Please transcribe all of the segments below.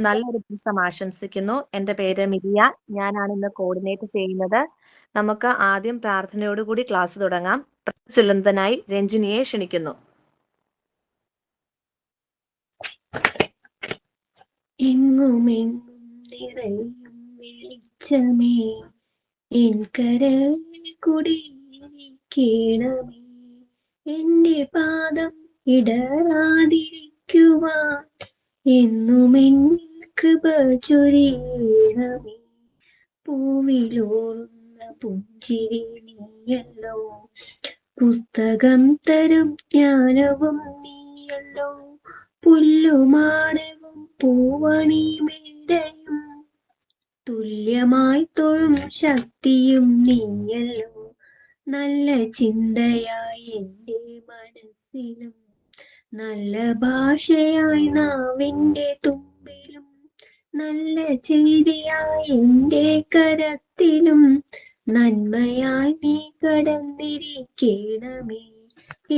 നല്ലൊരു ദിവസം ആശംസിക്കുന്നു. എൻ്റെ പേര് മിരിയ. ഞാനാണ് ഇന്ന് കോർഡിനേറ്റ് ചെയ്യുന്നത്. നമുക്ക് ആദ്യം പ്രാർത്ഥനയോടുകൂടി ക്ലാസ് തുടങ്ങാം. ചൊല്ലുന്നതിനായി രഞ്ജിനിയെ ക്ഷണിക്കുന്നു. എങ്ങുമെങ്ങും നിറയും വെളിച്ചമേ, എൻ കരളിൽ കുടിയിരിക്കണമേ. എന്റെ പാദം ഇടറാതിരിക്കുവാൻ എന്നും എന്നിൽ കൃപ ചൊരിയണമേ. പൂവിലോറുന്ന പുഞ്ചിരി നീയല്ലോ, പുസ്തകം തരും ജ്ഞാനവും നീയല്ലോ. പുല്ലുമാടവും പൂവണിമേടയും തുല്യമായി തൊഴും ശക്തിയും നീയല്ലോ. നല്ല ചിന്തയായി എൻ്റെ മനസ്സിലും, നല്ല ഭാഷയായി നാവിൻ്റെ തുമ്പിലും, നല്ല ചെയ്തിയായി എൻ്റെ കരത്തിലും, നന്മയായി നീ കടന്നിരിക്കണമേ.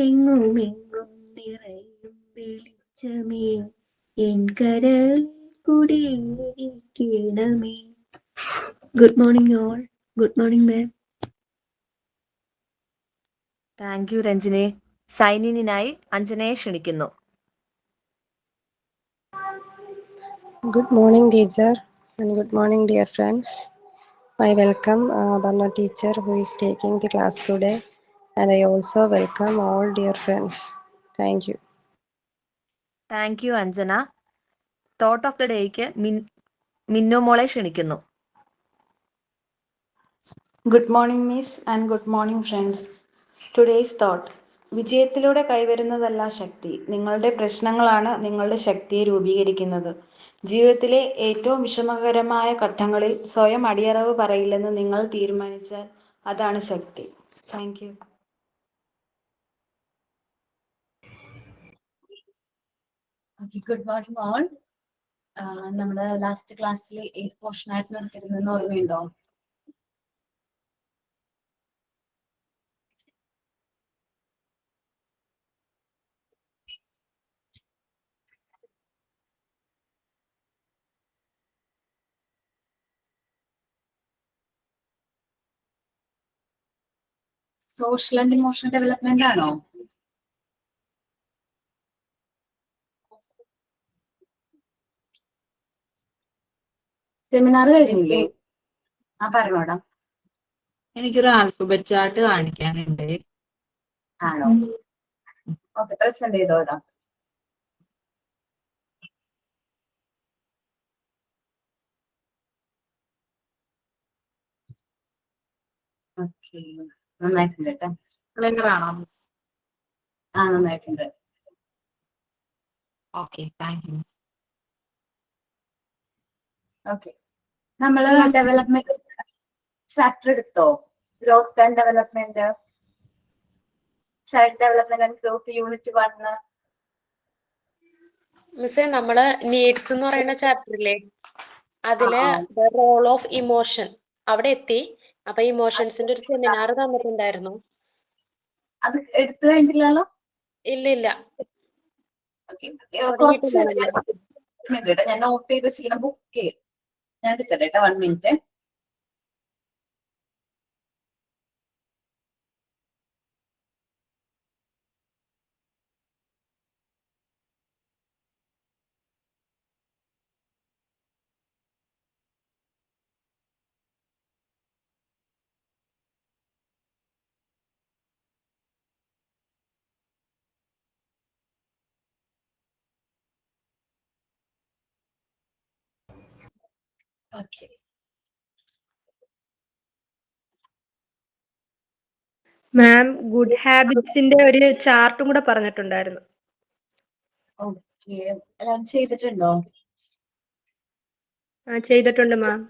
എങ്ങുമെങ്ങും നിറയും വെളിച്ചമേ, എൻ കരളിൽ കുടിയിരിക്കണമേ. Good morning all. Good morning ma'am. Thank you Ranjini. സൈനിനായി അഞ്ജനയെ ക്ഷണിക്കുന്നു. Good morning, teacher, and good morning, dear friends. I welcome Barna teacher who is taking the class today, and I also welcome all dear friends. Thank you. Thank you Anjana. Thought of the ഡേക്ക് മിന്നു മോളെ ക്ഷണിക്കുന്നു. Good morning, Miss, and good morning, friends. Today's thought: വിജയത്തിലൂടെ കൈവരുന്നതല്ല ശക്തി, നിങ്ങളുടെ പ്രശ്നങ്ങളാണ് നിങ്ങളുടെ ശക്തിയെ രൂപീകരിക്കുന്നത്. ജീവിതത്തിലെ ഏറ്റവും വിഷമകരമായ ഘട്ടങ്ങളിൽ സ്വയം അടിയറവ് പറയില്ലെന്ന് നിങ്ങൾ തീരുമാനിച്ചാൽ അതാണ് ശക്തി. Thank you. Good morning all. നമ്മുടെ ലാസ്റ്റ് ക്ലാസ്സിൽ ഏത് പോർഷൻ ആയിരുന്നു എടുത്തിരുന്നെന്ന് ഓർമ്മയുണ്ടോ? സോഷ്യൽ ആൻഡ് ഇമോഷണൽ ഡെവലപ്മെന്റ് ആണോ? സെമിനാർ കഴിഞ്ഞില്ലേ? പറഞ്ഞോടാ. എനിക്കൊരു ആൽഫബറ്റ് ചാർട്ട് കാണിക്കാനുണ്ട്. ആണോ? Okay, present ചെയ്തോടാ. ഓക്കെ, നന്നായിട്ടുണ്ട് കേട്ടോ. ക്ലിയർ ആണോ മിസ്? നന്നായിട്ടുണ്ട്. Okay, thank you. ഓക്കെ, നമ്മള് ഡെവലപ്മെന്റ് ചാപ്റ്റർ എടുത്തോ? Growth and development, child development and growth, unit 1. മിസ്സേ, നമ്മള് നീഡ്സ് എന്ന് പറയുന്ന ചാപ്റ്ററില്ലേ, അതില് റോൾ ഓഫ് ഇമോഷൻ അവിടെ എത്തി. അപ്പൊ ഇമോഷൻസിന്റെ ഒരു സെമിനാർ തന്നിട്ടുണ്ടായിരുന്നു. അത് എടുത്തു കഴിഞ്ഞില്ലല്ലോ? ഇല്ല. കുറച്ച് ഞാൻ നോട്ട് ചെയ്ത് വെച്ചിരിക്കുന്ന ബുക്ക് ഞാൻ എടുക്കട്ടെ 1 മിനിറ്റ്. ഓക്കെ, മാം ഗുഡ് ഹാബിറ്റ്സിന്റെ ഒരു ചാർട്ടും കൂടെ പറഞ്ഞിട്ടുണ്ടായിരുന്നു. ഓക്കെ, എല്ലാവരും ചെയ്തിട്ടുണ്ടോ? ചെയ്തിട്ടുണ്ട് മാം.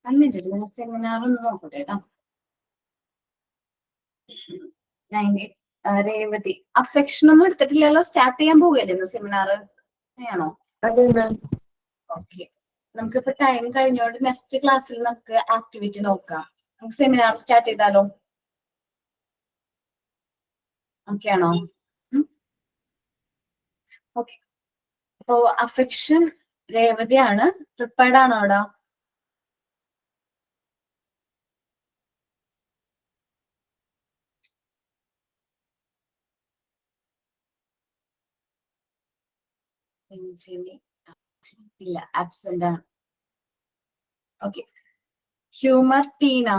1 മിനിറ്റ്, ഞാൻ സെമിനാർ ഒന്ന് നോക്കട്ടെ കേട്ടോ. രേവതി, അഫെക്ഷൻ ഒന്നും എടുത്തിട്ടില്ലല്ലോ? സ്റ്റാർട്ട് ചെയ്യാൻ പോവുകയല്ലേ സെമിനാർ? ആണോ? അതെ മാം. ഓക്കെ, നമുക്കിപ്പോ ടൈം കഴിഞ്ഞോണ്ട് നെക്സ്റ്റ് ക്ലാസ്സിൽ നമുക്ക് ആക്ടിവിറ്റി നോക്കാം. നമുക്ക് സെമിനാർ സ്റ്റാർട്ട് ചെയ്താലോ? ഓക്കെ ആണോ? ഓക്കെ, അപ്പോ അഫെക്ഷൻ രേവതിയാണ്. പ്രിപ്പയർഡ് ആണോ അവിടെ? ഇല്ല, ആബ്സെന്റ് ആണ്. Okay. Humour Tina.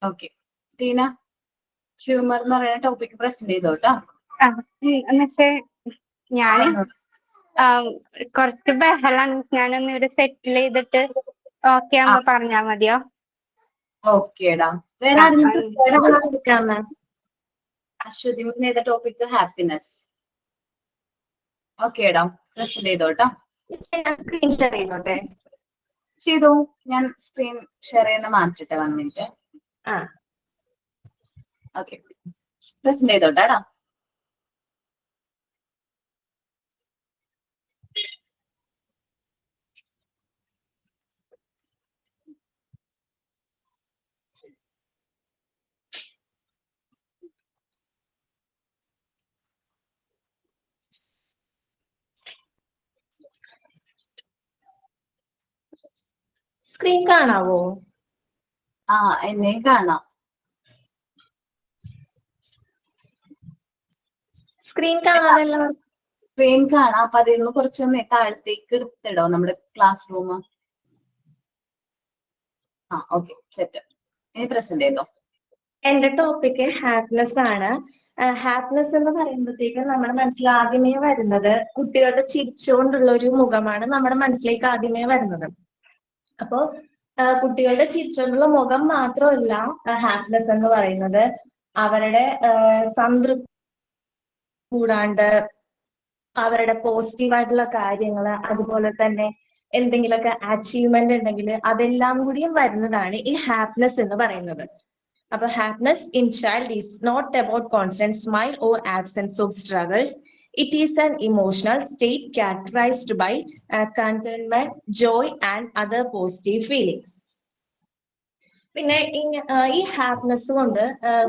Okay, Tina humour എന്ന് പറയുന്ന ടോപ്പിക് പ്രസന്റ് ചെയ്തോട്ടോ. എന്നിട്ട് ഞാൻ കുറച്ച് ബഹളാണ്. ഞാനൊന്ന് ഇവിടെ സെറ്റിൽ ചെയ്തിട്ട് ഓക്കെ ആകുമ്പോ പറഞ്ഞാ മതിയോ? ഓക്കേടാ. വേറെ ആരെങ്കിലും അശ്വതി ചെയ്ത ടോപ്പിക് ഹാപ്പിനെസ്. ഓക്കേടാ, പ്രസന്റ് ചെയ്തോട്ടോ. സ്ക്രീൻ ഷെയർ ചെയ്തോട്ടെ? ചെയ്തു. ഞാൻ സ്ക്രീൻ ഷെയർ ചെയ്യുന്ന മാറ്റിട്ടെ 1 മിനിറ്റ്. ഓക്കെ, പ്രസന്റ് ചെയ്തോട്ടാടാ. സ്ക്രീൻ കാണാവോ? എന്നെ കാണാം. സ്ക്രീൻ കാണാമല്ലോ. സ്ക്രീൻ കാണാം. അപ്പൊ അതിൽ നിന്ന് കുറച്ചൊന്ന് താഴത്തേക്ക് എടുത്തിടോ നമ്മുടെ ക്ലാസ് റൂം. Okay, set. ഇനി പ്രസന്റ് ചെയ്തോ. എന്റെ ടോപ്പിക് ഹാപ്പിനെസ് ആണ്. ഹാപ്പിനെസ് എന്ന് പറയുമ്പോഴത്തേക്കും നമ്മുടെ മനസ്സിൽ ആദ്യമേ വരുന്നത് കുട്ടികളുടെ ചിരിച്ചുകൊണ്ടുള്ള ഒരു മുഖമാണ് നമ്മുടെ മനസ്സിലേക്ക് ആദ്യമേ വരുന്നത്. അപ്പോ കുട്ടികളുടെ ചിരിച്ചുകൊണ്ടുള്ള മുഖം മാത്രമല്ല ഹാപ്പിനെസ് എന്ന് പറയുന്നത്. അവരുടെ സംതൃപ്തി കൂടാണ്ട് അവരുടെ പോസിറ്റീവായിട്ടുള്ള കാര്യങ്ങൾ, അതുപോലെ തന്നെ എന്തെങ്കിലുമൊക്കെ അച്ചീവ്മെന്റ് ഉണ്ടെങ്കിൽ അതെല്ലാം കൂടിയും വരുന്നതാണ് ഈ ഹാപ്പിനെസ് എന്ന് പറയുന്നത്. അപ്പൊ happiness in child is not about constant smile or absence of struggle. It is an emotional state characterized by contentment, joy and other positive feelings. പിന്നെ ഈ ഹാപ്പിനെസ് കൊണ്ട്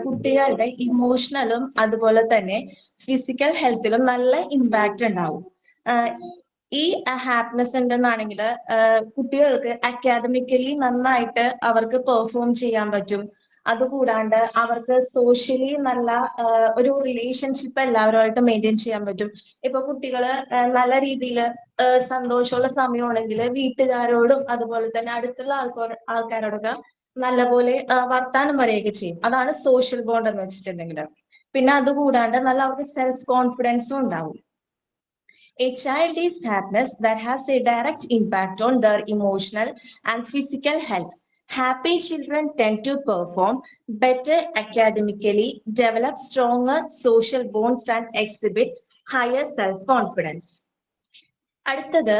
കുട്ടികളുടെ ഇമോഷണലും അതുപോലെ തന്നെ ഫിസിക്കൽ ഹെൽത്തിലും നല്ല ഇമ്പാക്റ്റ് ഉണ്ടാവും. ഈ ഹാപ്പിനെസ് ഉണ്ടെന്നാണെങ്കിൽ കുട്ടികൾക്ക് അക്കാദമിക്കലി നന്നായിട്ട് അവർക്ക് പെർഫോം ചെയ്യാൻ പറ്റും. അതുകൂടാണ്ട് അവർക്ക് സോഷ്യലി നല്ല ഒരു റിലേഷൻഷിപ്പ് എല്ലാവരുമായിട്ട് മെയിൻറ്റെയിൻ ചെയ്യാൻ പറ്റും. ഇപ്പൊ കുട്ടികള് നല്ല രീതിയിൽ സന്തോഷമുള്ള സമയമാണെങ്കിൽ വീട്ടുകാരോടും അതുപോലെ തന്നെ അടുത്തുള്ള ആൾക്കാരോടൊക്കെ നല്ലപോലെ വർത്താനം പറയുകയൊക്കെ ചെയ്യും. അതാണ് സോഷ്യൽ ബോണ്ട് എന്ന് വെച്ചിട്ടുണ്ടെങ്കിൽ. പിന്നെ അതുകൂടാണ്ട് നല്ല അവർക്ക് സെൽഫ് കോൺഫിഡൻസും ഉണ്ടാവും. A child is happiness that has a direct impact on their emotional and physical health. Happy children tend to perform better academically, develop stronger social bonds and exhibit higher self-confidence. അടുത്തത്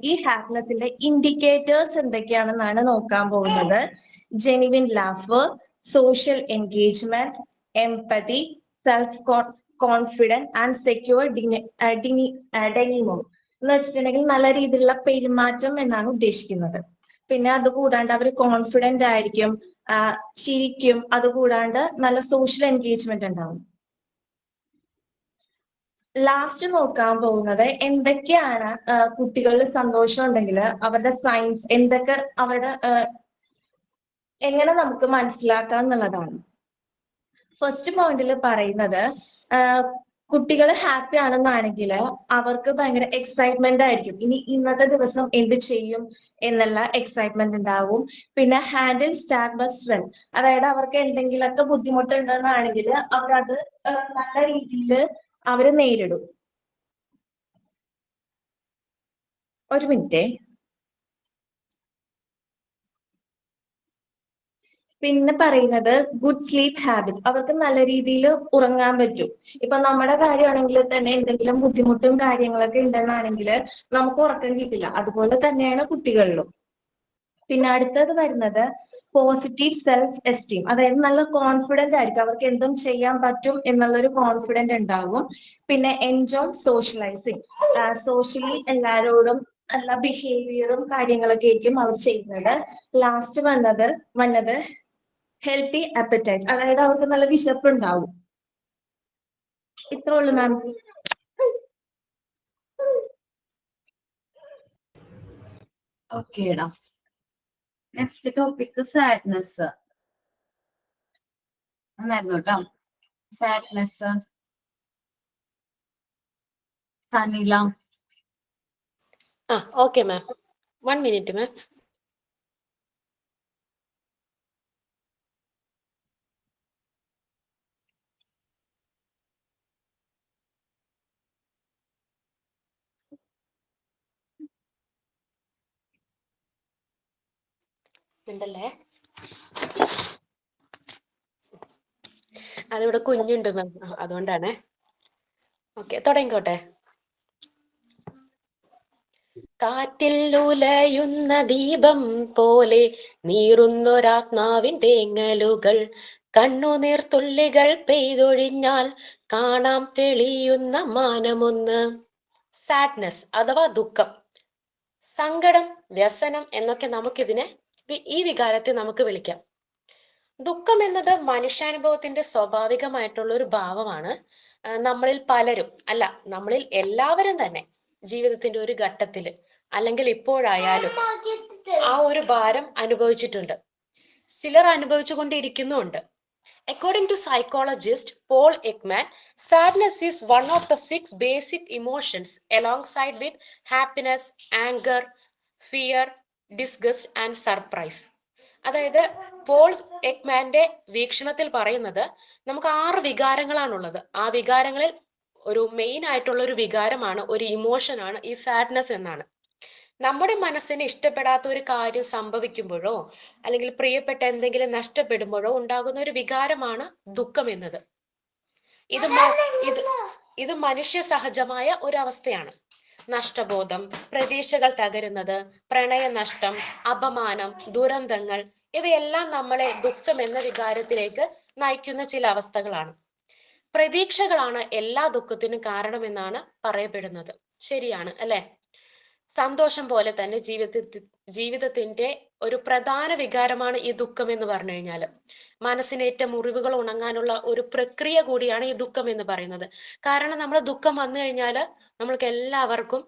ഈ ഹാപ്പിനെസിന്റെ indicators എന്തൊക്കെയാണെന്നാണ് നോക്കാൻ പോകുന്നത്. Genuine laugh, social engagement, empathy, self confidence and secure ഡെനിമോ എന്ന് വെച്ചിട്ടുണ്ടെങ്കിൽ നല്ല രീതിയിലുള്ള പെരുമാറ്റം എന്നാണ് ഉദ്ദേശിക്കുന്നത്. പിന്നെ അതുകൂടാണ്ട് അവർ കോൺഫിഡന്റ് ആയിരിക്കും, ചിരിക്കും, അതുകൂടാണ്ട് നല്ല സോഷ്യൽ എൻഗേജ്മെന്റ് ഉണ്ടാവും. ലാസ്റ്റ് നോക്കാൻ പോകുന്നത് എന്തൊക്കെയാണ് കുട്ടികളിൽ സന്തോഷം ഉണ്ടെങ്കിൽ അവരുടെ സയൻസ് എന്തൊക്കെ അവരുടെ എങ്ങനെ നമുക്ക് മനസ്സിലാക്കാം എന്നുള്ളതാണ്. ഫസ്റ്റ് പോയിന്റിൽ പറയുന്നത് കുട്ടികൾ ഹാപ്പി ആണെന്നാണെങ്കിൽ അവർക്ക് ഭയങ്കര എക്സൈറ്റ്മെന്റ് ആയിരിക്കും. ഇന്നത്തെ ദിവസം എന്ത് ചെയ്യും എന്നുള്ള എക്സൈറ്റ്മെന്റ് ഉണ്ടാവും. പിന്നെ ഹാൻഡിൽ സ്റ്റാർബക്സ് വെൽ, അതായത് അവർക്ക് എന്തെങ്കിലുമൊക്കെ ബുദ്ധിമുട്ടുണ്ടെന്നാണെങ്കിൽ അവരത് നല്ല രീതിയിൽ അവര് നേരിടും. ഒരു മിനിറ്റ്. പിന്നെ പറയുന്നത് ഗുഡ് സ്ലീപ്പ് ഹാബിറ്റ്, അവർക്ക് നല്ല രീതിയിൽ ഉറങ്ങാൻ പറ്റും. ഇപ്പൊ നമ്മുടെ കാര്യമാണെങ്കിൽ തന്നെ എന്തെങ്കിലും ബുദ്ധിമുട്ടും കാര്യങ്ങളൊക്കെ ഉണ്ടെന്നാണെങ്കിൽ നമുക്ക് ഉറക്കം കിട്ടില്ല. അതുപോലെ തന്നെയാണ് കുട്ടികളിലും. പിന്നെ അടുത്തത് വരുന്നത് പോസിറ്റീവ് സെൽഫ് എസ്റ്റീം, അതായത് നല്ല കോൺഫിഡന്റ് ആയിരിക്കും, അവർക്ക് എന്തും ചെയ്യാൻ പറ്റും എന്നുള്ളൊരു കോൺഫിഡന്റ് ഉണ്ടാകും. പിന്നെ എൻജോയ് സോഷ്യലൈസിങ്, സോഷ്യലി എല്ലാവരോടും നല്ല ബിഹേവിയറും കാര്യങ്ങളൊക്കെ ആയിരിക്കും അവർ ചെയ്യുന്നത്. ലാസ്റ്റ് വന്നത് ഹെൽത്തി അപ്പറ്റൈറ്റ്, അതായത് അവർക്ക് നല്ല വിശപ്പ് ഉണ്ടാവും. ഇത്രേ ഉള്ളൂ മാം. ഓക്കേടാ. നെക്സ്റ്റ് ടോപ്പിക് സാഡ്നെസ് എന്നായിരുന്നു കേട്ടോ. Sadness Sanila. Okay ma'am, 1 minute ma'am. ഉണ്ടല്ലേ, അതിവിടെ കുഞ്ഞുണ്ട് മാം, അതുകൊണ്ടാണ്. ഓക്കെ, തുടങ്ങിക്കോട്ടെ. കാറ്റിൽ ഉലയുന്ന ദീപം പോലെ നീറുന്നൊരാത്മാവിൻ തേങ്ങലുകൾ, കണ്ണുനീർത്തുള്ളികൾ പെയ്തൊഴിഞ്ഞാൽ കാണാം തെളിയുന്ന മാനമൊന്ന്. സാഡ്നെസ് അഥവാ ദുഃഖം, സങ്കടം, വ്യസനം എന്നൊക്കെ നമുക്കിതിനെ ഈ വികാരത്തെ നമുക്ക് വിളിക്കാം. ദുഃഖം എന്നത് മനുഷ്യാനുഭവത്തിന്റെ സ്വാഭാവികമായിട്ടുള്ള ഒരു ഭാവമാണ്. നമ്മളിൽ പലരും, അല്ല നമ്മളിൽ എല്ലാവരും തന്നെ ജീവിതത്തിന്റെ ഒരു ഘട്ടത്തില് അല്ലെങ്കിൽ ഇപ്പോഴായാലും ആ ഒരു ഭാരം അനുഭവിച്ചിട്ടുണ്ട്. ചിലർ അനുഭവിച്ചു കൊണ്ടിരിക്കുന്നുമുണ്ട്. According to psychologist Paul Ekman, sadness is one of the 6 basic emotions alongside with happiness, anger, fear, disgust and surprise. അതായത് പോൾ എക്മാന്റെ വീക്ഷണത്തിൽ പറയുന്നത് നമുക്ക് 6 വികാരങ്ങളാണുള്ളത്. ആ വികാരങ്ങളിൽ ഒരു മെയിൻ ആയിട്ടുള്ള ഒരു വികാരമാണ്, ഒരു ഇമോഷനാണ് ഈ സാഡ്നെസ് എന്നാണ്. നമ്മുടെ മനസ്സിന് ഇഷ്ടപ്പെടാത്ത ഒരു കാര്യം സംഭവിക്കുമ്പോഴോ അല്ലെങ്കിൽ പ്രിയപ്പെട്ട എന്തെങ്കിലും നഷ്ടപ്പെടുമ്പോഴോ ഉണ്ടാകുന്ന ഒരു വികാരമാണ് ദുഃഖം എന്നത്. ഇത് മനുഷ്യ സഹജമായ ഒരു അവസ്ഥയാണ്. നഷ്ടബോധം, പ്രതീക്ഷകൾ തകരുന്നത്, പ്രണയനഷ്ടം, അപമാനം, ദുരന്തങ്ങൾ ഇവയെല്ലാം നമ്മളെ ദുഃഖം എന്ന വികാരത്തിലേക്ക് നയിക്കുന്ന ചില അവസ്ഥകളാണ്. പ്രതീക്ഷകളാണ് എല്ലാ ദുഃഖത്തിനും കാരണമെന്നാണ് പറയപ്പെടുന്നത്. ശരിയാണ് അല്ലെ? സന്തോഷം പോലെ തന്നെ ജീവിതത്തിന്റെ ഒരു പ്രധാന വികാരമാണ് ഈ ദുഃഖം എന്ന് പറഞ്ഞു കഴിഞ്ഞാൽ. മനസ്സിനേറ്റ മുറിവുകൾ ഉണങ്ങാനുള്ള ഒരു പ്രക്രിയ കൂടിയാണ് ഈ ദുഃഖം എന്ന് പറയുന്നത്. കാരണം നമ്മൾ ദുഃഖം വന്നു കഴിഞ്ഞാൽ നമ്മൾക്ക് എല്ലാവർക്കും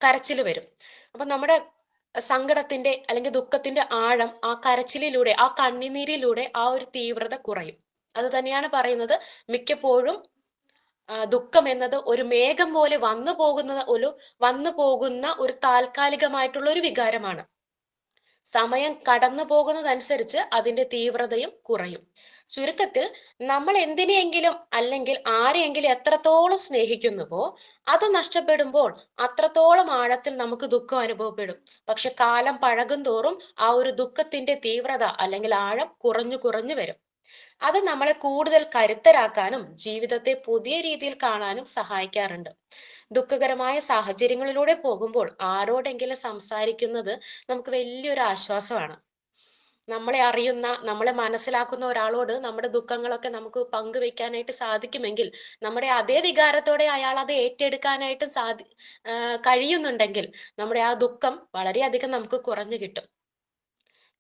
കരച്ചിൽ വരും. അപ്പൊ നമ്മുടെ സങ്കടത്തിന്റെ അല്ലെങ്കിൽ ദുഃഖത്തിന്റെ ആഴം ആ കരച്ചിലിലൂടെ, ആ കണ്ണുനീരിലൂടെ ആ ഒരു തീവ്രത കുറയും. അത് തന്നെയാണ് പറയുന്നത്, മിക്കപ്പോഴും ദുഃഖം എന്നത് ഒരു മേഘം പോലെ വന്നു പോകുന്ന ഒരു താൽക്കാലികമായിട്ടുള്ള ഒരു വികാരമാണ്. സമയം കടന്നു പോകുന്നതനുസരിച്ച് അതിന്റെ തീവ്രതയും കുറയും. ചുരുക്കത്തിൽ നമ്മൾ എന്തിനെയെങ്കിലും അല്ലെങ്കിൽ ആരെയെങ്കിലും എത്രത്തോളം സ്നേഹിക്കുന്നുവോ അത് നഷ്ടപ്പെടുമ്പോൾ അത്രത്തോളം ആഴത്തിൽ നമുക്ക് ദുഃഖം അനുഭവപ്പെടും. പക്ഷെ കാലം പഴകും തോറും ആ ഒരു ദുഃഖത്തിന്റെ തീവ്രത അല്ലെങ്കിൽ ആഴം കുറഞ്ഞു കുറഞ്ഞു വരും. അത് നമ്മളെ കൂടുതൽ കരുത്തരാക്കാനും ജീവിതത്തെ പുതിയ രീതിയിൽ കാണാനും സഹായിക്കാറുണ്ട്. ദുഃഖകരമായ സാഹചര്യങ്ങളിലൂടെ പോകുമ്പോൾ ആരോടെങ്കിലും സംസാരിക്കുന്നത് നമുക്ക് വലിയൊരു ആശ്വാസമാണ്. നമ്മളെ അറിയുന്ന, നമ്മളെ മനസ്സിലാക്കുന്ന ഒരാളോട് നമ്മുടെ ദുഃഖങ്ങളൊക്കെ നമുക്ക് പങ്കുവെക്കാനായിട്ട് സാധിക്കുമെങ്കിൽ, നമ്മുടെ അതേ വികാരത്തോടെ അയാൾ അത് ഏറ്റെടുക്കാനായിട്ടും കഴിയുന്നുണ്ടെങ്കിൽ നമ്മുടെ ആ ദുഃഖം വളരെയധികം നമുക്ക് കുറഞ്ഞു കിട്ടും.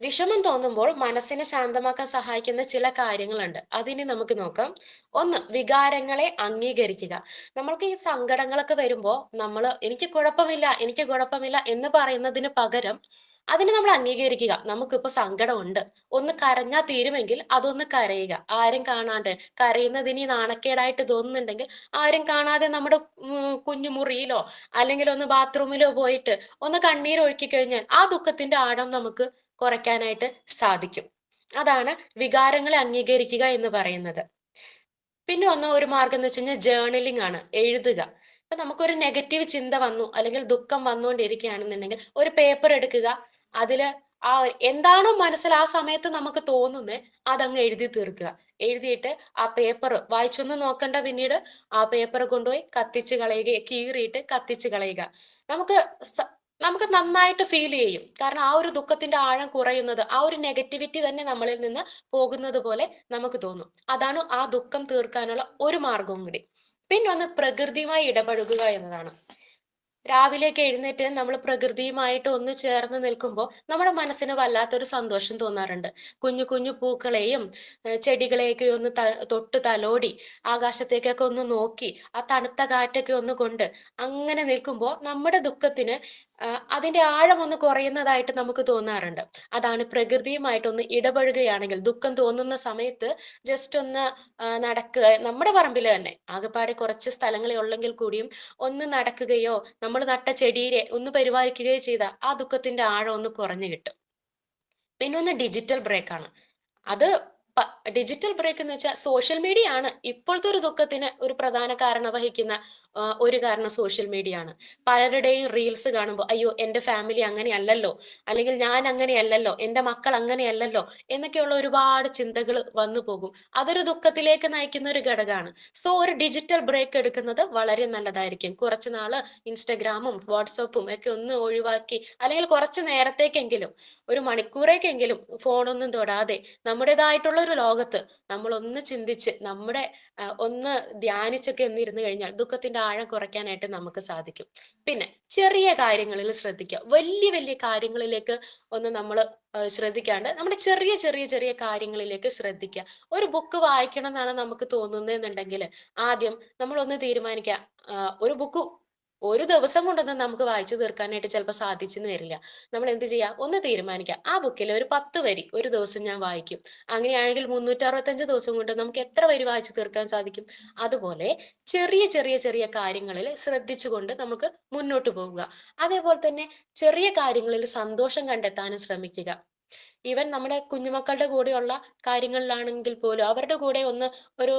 വിഷമം തോന്നുമ്പോൾ മനസ്സിനെ ശാന്തമാക്കാൻ സഹായിക്കുന്ന ചില കാര്യങ്ങളുണ്ട്. അതിനെ നമുക്ക് നോക്കാം. 1, വികാരങ്ങളെ അംഗീകരിക്കുക. നമ്മൾക്ക് ഈ സങ്കടങ്ങളൊക്കെ വരുമ്പോൾ എനിക്ക് കുഴപ്പമില്ല എന്ന് പറയുന്നതിന് പകരം അതിനെ നമ്മൾ അംഗീകരിക്കുക. നമുക്കിപ്പോ സങ്കടമുണ്ട്, ഒന്ന് കരഞ്ഞാൽ തീരുമെങ്കിൽ അതൊന്ന് കരയുക. ആരും കാണാണ്ട്, കരയുന്നതിന് നാണക്കേടായിട്ട് തോന്നുന്നുണ്ടെങ്കിൽ ആരും കാണാതെ നമ്മുടെ കുഞ്ഞു മുറിയിലോ അല്ലെങ്കിൽ ഒന്ന് ബാത്റൂമിലോ പോയിട്ട് ഒന്ന് കണ്ണീരൊഴുക്കി കഴിഞ്ഞാൽ ആ ദുഃഖത്തിന്റെ ആഴം നമുക്ക് കുറയ്ക്കാനായിട്ട് സാധിക്കും. അതാണ് വികാരങ്ങളെ അംഗീകരിക്കുക എന്ന് പറയുന്നത്. പിന്നെ ഒരു മാർഗം എന്ന് വെച്ച് കഴിഞ്ഞാൽ ജേർണലിംഗ് ആണ്, എഴുതുക. ഇപ്പൊ നമുക്കൊരു നെഗറ്റീവ് ചിന്ത വന്നു അല്ലെങ്കിൽ ദുഃഖം വന്നുകൊണ്ടിരിക്കുകയാണെന്നുണ്ടെങ്കിൽ ഒരു പേപ്പർ എടുക്കുക. അതില് എന്താണോ മനസ്സിൽ ആ സമയത്ത് നമുക്ക് തോന്നുന്നത് അതങ്ങ് എഴുതി തീർക്കുക. എഴുതിയിട്ട് ആ പേപ്പർ വായിച്ചൊന്നും നോക്കണ്ട, പിന്നീട് ആ പേപ്പർ കൊണ്ടുപോയി കത്തിച്ച് കളയുക, കീറിയിട്ട് കത്തിച്ച് കളയുക. നമുക്ക് നന്നായിട്ട് ഫീൽ ചെയ്യും. കാരണം ആ ഒരു ദുഃഖത്തിന്റെ ആഴം കുറയുന്നത്, ആ ഒരു നെഗറ്റിവിറ്റി തന്നെ നമ്മളിൽ നിന്ന് പോകുന്നത് പോലെ നമുക്ക് തോന്നും. അതാണ് ആ ദുഃഖം തീർക്കാനുള്ള ഒരു മാർഗവും കൂടി. പിന്നെ പ്രകൃതിയുമായി ഇടപഴകുക എന്നതാണ്. രാവിലെയൊക്കെ എഴുന്നേറ്റ് നമ്മൾ പ്രകൃതിയുമായിട്ട് ഒന്ന് ചേർന്ന് നിൽക്കുമ്പോൾ നമ്മുടെ മനസ്സിന് വല്ലാത്തൊരു സന്തോഷം തോന്നാറുണ്ട്. കുഞ്ഞു കുഞ്ഞു പൂക്കളെയും ചെടികളെയൊക്കെ ഒന്ന് തൊട്ട് തലോടി ആകാശത്തേക്കൊക്കെ ഒന്ന് നോക്കി ആ തണുത്ത കാറ്റൊക്കെ ഒന്ന് കൊണ്ട് അങ്ങനെ നിൽക്കുമ്പോൾ നമ്മുടെ ദുഃഖത്തിന് അതിന്റെ ആഴം ഒന്ന് കുറയുന്നതായിട്ട് നമുക്ക് തോന്നാറുണ്ട്. അതാണ് പ്രകൃതിയുമായിട്ടൊന്ന് ഇടപഴകുകയാണെങ്കിൽ ദുഃഖം തോന്നുന്ന സമയത്ത് ജസ്റ്റ് ഒന്ന് നടക്കുക, നമ്മുടെ പറമ്പിൽ തന്നെ ആകെപ്പാടെ കുറച്ച് സ്ഥലങ്ങളെ ഉള്ളെങ്കിൽ കൂടിയും ഒന്ന് നടക്കുകയോ നമ്മൾ നട്ട ചെടിയെ ഒന്ന് പരിപാലിക്കുകയോ ചെയ്താൽ ആ ദുഃഖത്തിന്റെ ആഴം ഒന്ന് കുറഞ്ഞു കിട്ടും. പിന്നെ ഒന്ന് ഡിജിറ്റൽ ബ്രേക്കാണ്. അത് ഡിജിറ്റൽ ബ്രേക്ക് എന്ന് വെച്ചാൽ സോഷ്യൽ മീഡിയ ആണ് ഇപ്പോഴത്തെ ഒരു ദുഃഖത്തിന് ഒരു പ്രധാന കാരണം വഹിക്കുന്ന ഒരു കാരണം സോഷ്യൽ മീഡിയ ആണ്. പലരുടെയും റീൽസ് കാണുമ്പോൾ അയ്യോ എൻ്റെ ഫാമിലി അങ്ങനെയല്ലല്ലോ, അല്ലെങ്കിൽ ഞാൻ അങ്ങനെയല്ലല്ലോ, എൻ്റെ മക്കൾ അങ്ങനെയല്ലല്ലോ എന്നൊക്കെയുള്ള ഒരുപാട് ചിന്തകൾ വന്നു പോകും. അതൊരു ദുഃഖത്തിലേക്ക് നയിക്കുന്ന ഒരു ഘടകമാണ്. സോ ഒരു ഡിജിറ്റൽ ബ്രേക്ക് എടുക്കുന്നത് വളരെ നല്ലതായിരിക്കും. കുറച്ച് നാള് ഇൻസ്റ്റഗ്രാമും വാട്സപ്പും ഒക്കെ ഒന്ന് ഒഴിവാക്കി, അല്ലെങ്കിൽ കുറച്ച് നേരത്തേക്കെങ്കിലും ഒരു മണിക്കൂറേക്കെങ്കിലും ഫോണൊന്നും തൊടാതെ നമ്മുടേതായിട്ടുള്ള ഒരു ലോകത്ത് നമ്മൾ ഒന്ന് ചിന്തിച്ച് നമ്മുടെ ഒന്ന് ധ്യാനിച്ചൊക്കെ എന്നിരുന്നു കഴിഞ്ഞാൽ ദുഃഖത്തിന്റെ ആഴം കുറയ്ക്കാനായിട്ട് നമുക്ക് സാധിക്കും. പിന്നെ ചെറിയ കാര്യങ്ങളിൽ ശ്രദ്ധിക്കുക. വലിയ വലിയ കാര്യങ്ങളിലേക്ക് ഒന്ന് നമ്മൾ ശ്രദ്ധിക്കാണ്ട് നമ്മുടെ ചെറിയ ചെറിയ ചെറിയ കാര്യങ്ങളിലേക്ക് ശ്രദ്ധിക്കുക. ഒരു ബുക്ക് വായിക്കണം എന്നാണ് നമുക്ക് തോന്നുന്നതെന്നുണ്ടെങ്കിൽ ആദ്യം നമ്മളൊന്ന് തീരുമാനിക്കുക. ഒരു ബുക്ക് ഒരു ദിവസം കൊണ്ടൊന്നും നമുക്ക് വായിച്ചു തീർക്കാനായിട്ട് ചിലപ്പോൾ സാധിച്ചെന്ന് വരില്ല. നമ്മൾ എന്ത് ചെയ്യുക, ഒന്ന് തീരുമാനിക്കുക, ആ ബുക്കിൽ ഒരു 10 വരി ഒരു ദിവസം ഞാൻ വായിക്കും. അങ്ങനെയാണെങ്കിൽ 365 ദിവസം കൊണ്ട് നമുക്ക് എത്ര വരി വായിച്ചു തീർക്കാൻ സാധിക്കും? അതുപോലെ ചെറിയ ചെറിയ ചെറിയ കാര്യങ്ങളിൽ ശ്രദ്ധിച്ചുകൊണ്ട് നമുക്ക് മുന്നോട്ട് പോവുക. അതേപോലെ തന്നെ ചെറിയ കാര്യങ്ങളിൽ സന്തോഷം കണ്ടെത്താനും ശ്രമിക്കുക. ഈവൻ നമ്മുടെ കുഞ്ഞുമക്കളുടെ കൂടെയുള്ള കാര്യങ്ങളിലാണെങ്കിൽ പോലും അവരുടെ കൂടെ ഒന്ന് ഒരു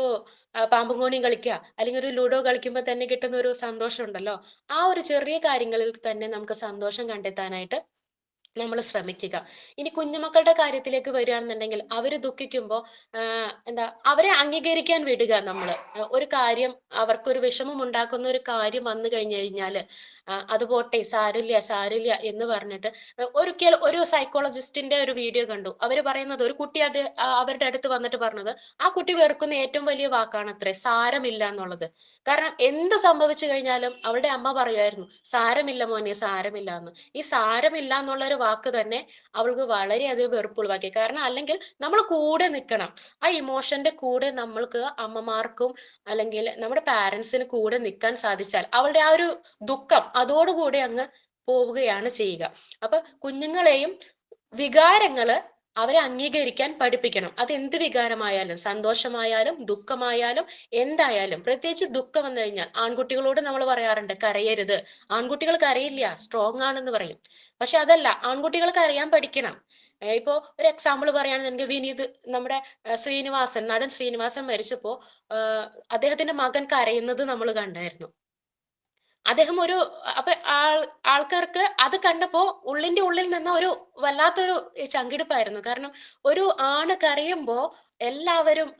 പാമ്പും കോണിയും കളിക്കുക, അല്ലെങ്കിൽ ഒരു ലൂഡോ കളിക്കുമ്പോൾ തന്നെ കിട്ടുന്ന ഒരു സന്തോഷം ഉണ്ടല്ലോ, ആ ഒരു ചെറിയ കാര്യങ്ങളിൽ തന്നെ നമുക്ക് സന്തോഷം കണ്ടെത്താനായിട്ട് നമ്മൾ ശ്രമിക്കുക. ഇനി കുഞ്ഞുമക്കളുടെ കാര്യത്തിലേക്ക് വരികയാണെന്നുണ്ടെങ്കിൽ അവർ ദുഃഖിക്കുമ്പോൾ എന്താ അവരെ അംഗീകരിക്കാൻ വിടുക. നമ്മൾ ഒരു കാര്യം അവർക്കൊരു വിഷമം ഉണ്ടാക്കുന്ന ഒരു കാര്യം വന്നു കഴിഞ്ഞു കഴിഞ്ഞാൽ അത് പോട്ടെ, സാരില്ല സാരില്ല എന്ന് പറഞ്ഞിട്ട് ഒരിക്കൽ ഒരു സൈക്കോളജിസ്റ്റിന്റെ ഒരു വീഡിയോ കണ്ടു. അവർ പറയുന്നത് ഒരു കുട്ടി അവരുടെ അടുത്ത് വന്നിട്ട് പറഞ്ഞത് ആ കുട്ടി വെറുക്കുന്ന ഏറ്റവും വലിയ വാക്കാണ് അത്രേ സാരമില്ല എന്നുള്ളത്. കാരണം എന്ത് സംഭവിച്ചു കഴിഞ്ഞാലും അവളുടെ അമ്മ പറയുമായിരുന്നു സാരമില്ല മോനെ സാരമില്ല എന്ന്. ഈ സാരമില്ല എന്നുള്ളൊരു വാക്ക് തന്നെ അവൾക്ക് വളരെയധികം വെറുപ്പുളവാക്കി. കാരണം അല്ലെങ്കിൽ നമ്മൾ കൂടെ നിൽക്കണം. ആ ഇമോഷന്റെ കൂടെ നമ്മൾക്ക് അമ്മമാർക്കും അല്ലെങ്കിൽ നമ്മുടെ പാരൻസിന് കൂടെ നിൽക്കാൻ സാധിച്ചാൽ അവളുടെ ആ ഒരു ദുഃഖം അതോടുകൂടി അങ്ങ് പോവുകയാണ് ചെയ്യുക. അപ്പൊ കുഞ്ഞുങ്ങളെയും വികാരങ്ങള് അവരെ അംഗീകരിക്കാൻ പഠിപ്പിക്കണം. അത് എന്ത് വികാരമായാലും, സന്തോഷമായാലും ദുഃഖമായാലും എന്തായാലും. പ്രത്യേകിച്ച് ദുഃഖം വന്നു കഴിഞ്ഞാൽ ആൺകുട്ടികളോട് നമ്മൾ പറയാറുണ്ട് കരയരുത്, ആൺകുട്ടികൾ കരയില്ല, സ്ട്രോങ് ആണെന്ന് പറയും. പക്ഷെ അതല്ല, ആൺകുട്ടികൾ കരയാൻ പഠിക്കണം. ഇപ്പോ ഒരു എക്സാമ്പിൾ പറയുകയാണെന്നുണ്ടെങ്കിൽ വിനീത്, നമ്മുടെ ശ്രീനിവാസൻ, നടൻ ശ്രീനിവാസൻ മരിച്ചപ്പോ അദ്ദേഹത്തിന്റെ മകൻ കരയുന്നത് നമ്മൾ കണ്ടായിരുന്നു. അദ്ദേഹം ഒരു അപ്പൊ ആൾക്കാർക്ക് അത് കണ്ടപ്പോ ഉള്ളിന്റെ ഉള്ളിൽ നിന്ന് ഒരു വല്ലാത്തൊരു ചങ്കിടിപ്പായിരുന്നു. കാരണം ഒരു ആണ് കരയുമ്പോ എല്ലാവരും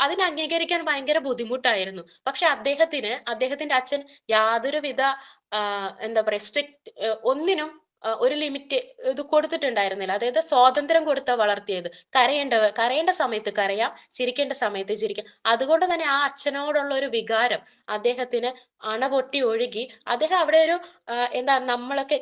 അതിനെ അംഗീകരിക്കാൻ ഭയങ്കര ബുദ്ധിമുട്ടായിരുന്നു. പക്ഷെ അദ്ദേഹത്തിന്റെ അച്ഛൻ യാതൊരുവിധ എന്താ പറയാ സ്ട്രിക്റ്റ് ഒന്നിനും ഒരു ലിമിറ്റ് ഇത് കൊടുത്തിട്ടുണ്ടായിരുന്നില്ല. അതായത് സ്വാതന്ത്ര്യം കൊടുത്ത വളർത്തിയത്. കരയേണ്ട സമയത്ത് കരയാം, ചിരിക്കേണ്ട സമയത്ത് ചിരിക്കാം. അതുകൊണ്ട് തന്നെ ആ അച്ഛനോടുള്ള ഒരു വികാരം അദ്ദേഹത്തിന് അണപൊട്ടി ഒഴുകി. അദ്ദേഹം അവിടെ ഒരു എന്താ നമ്മളൊക്കെ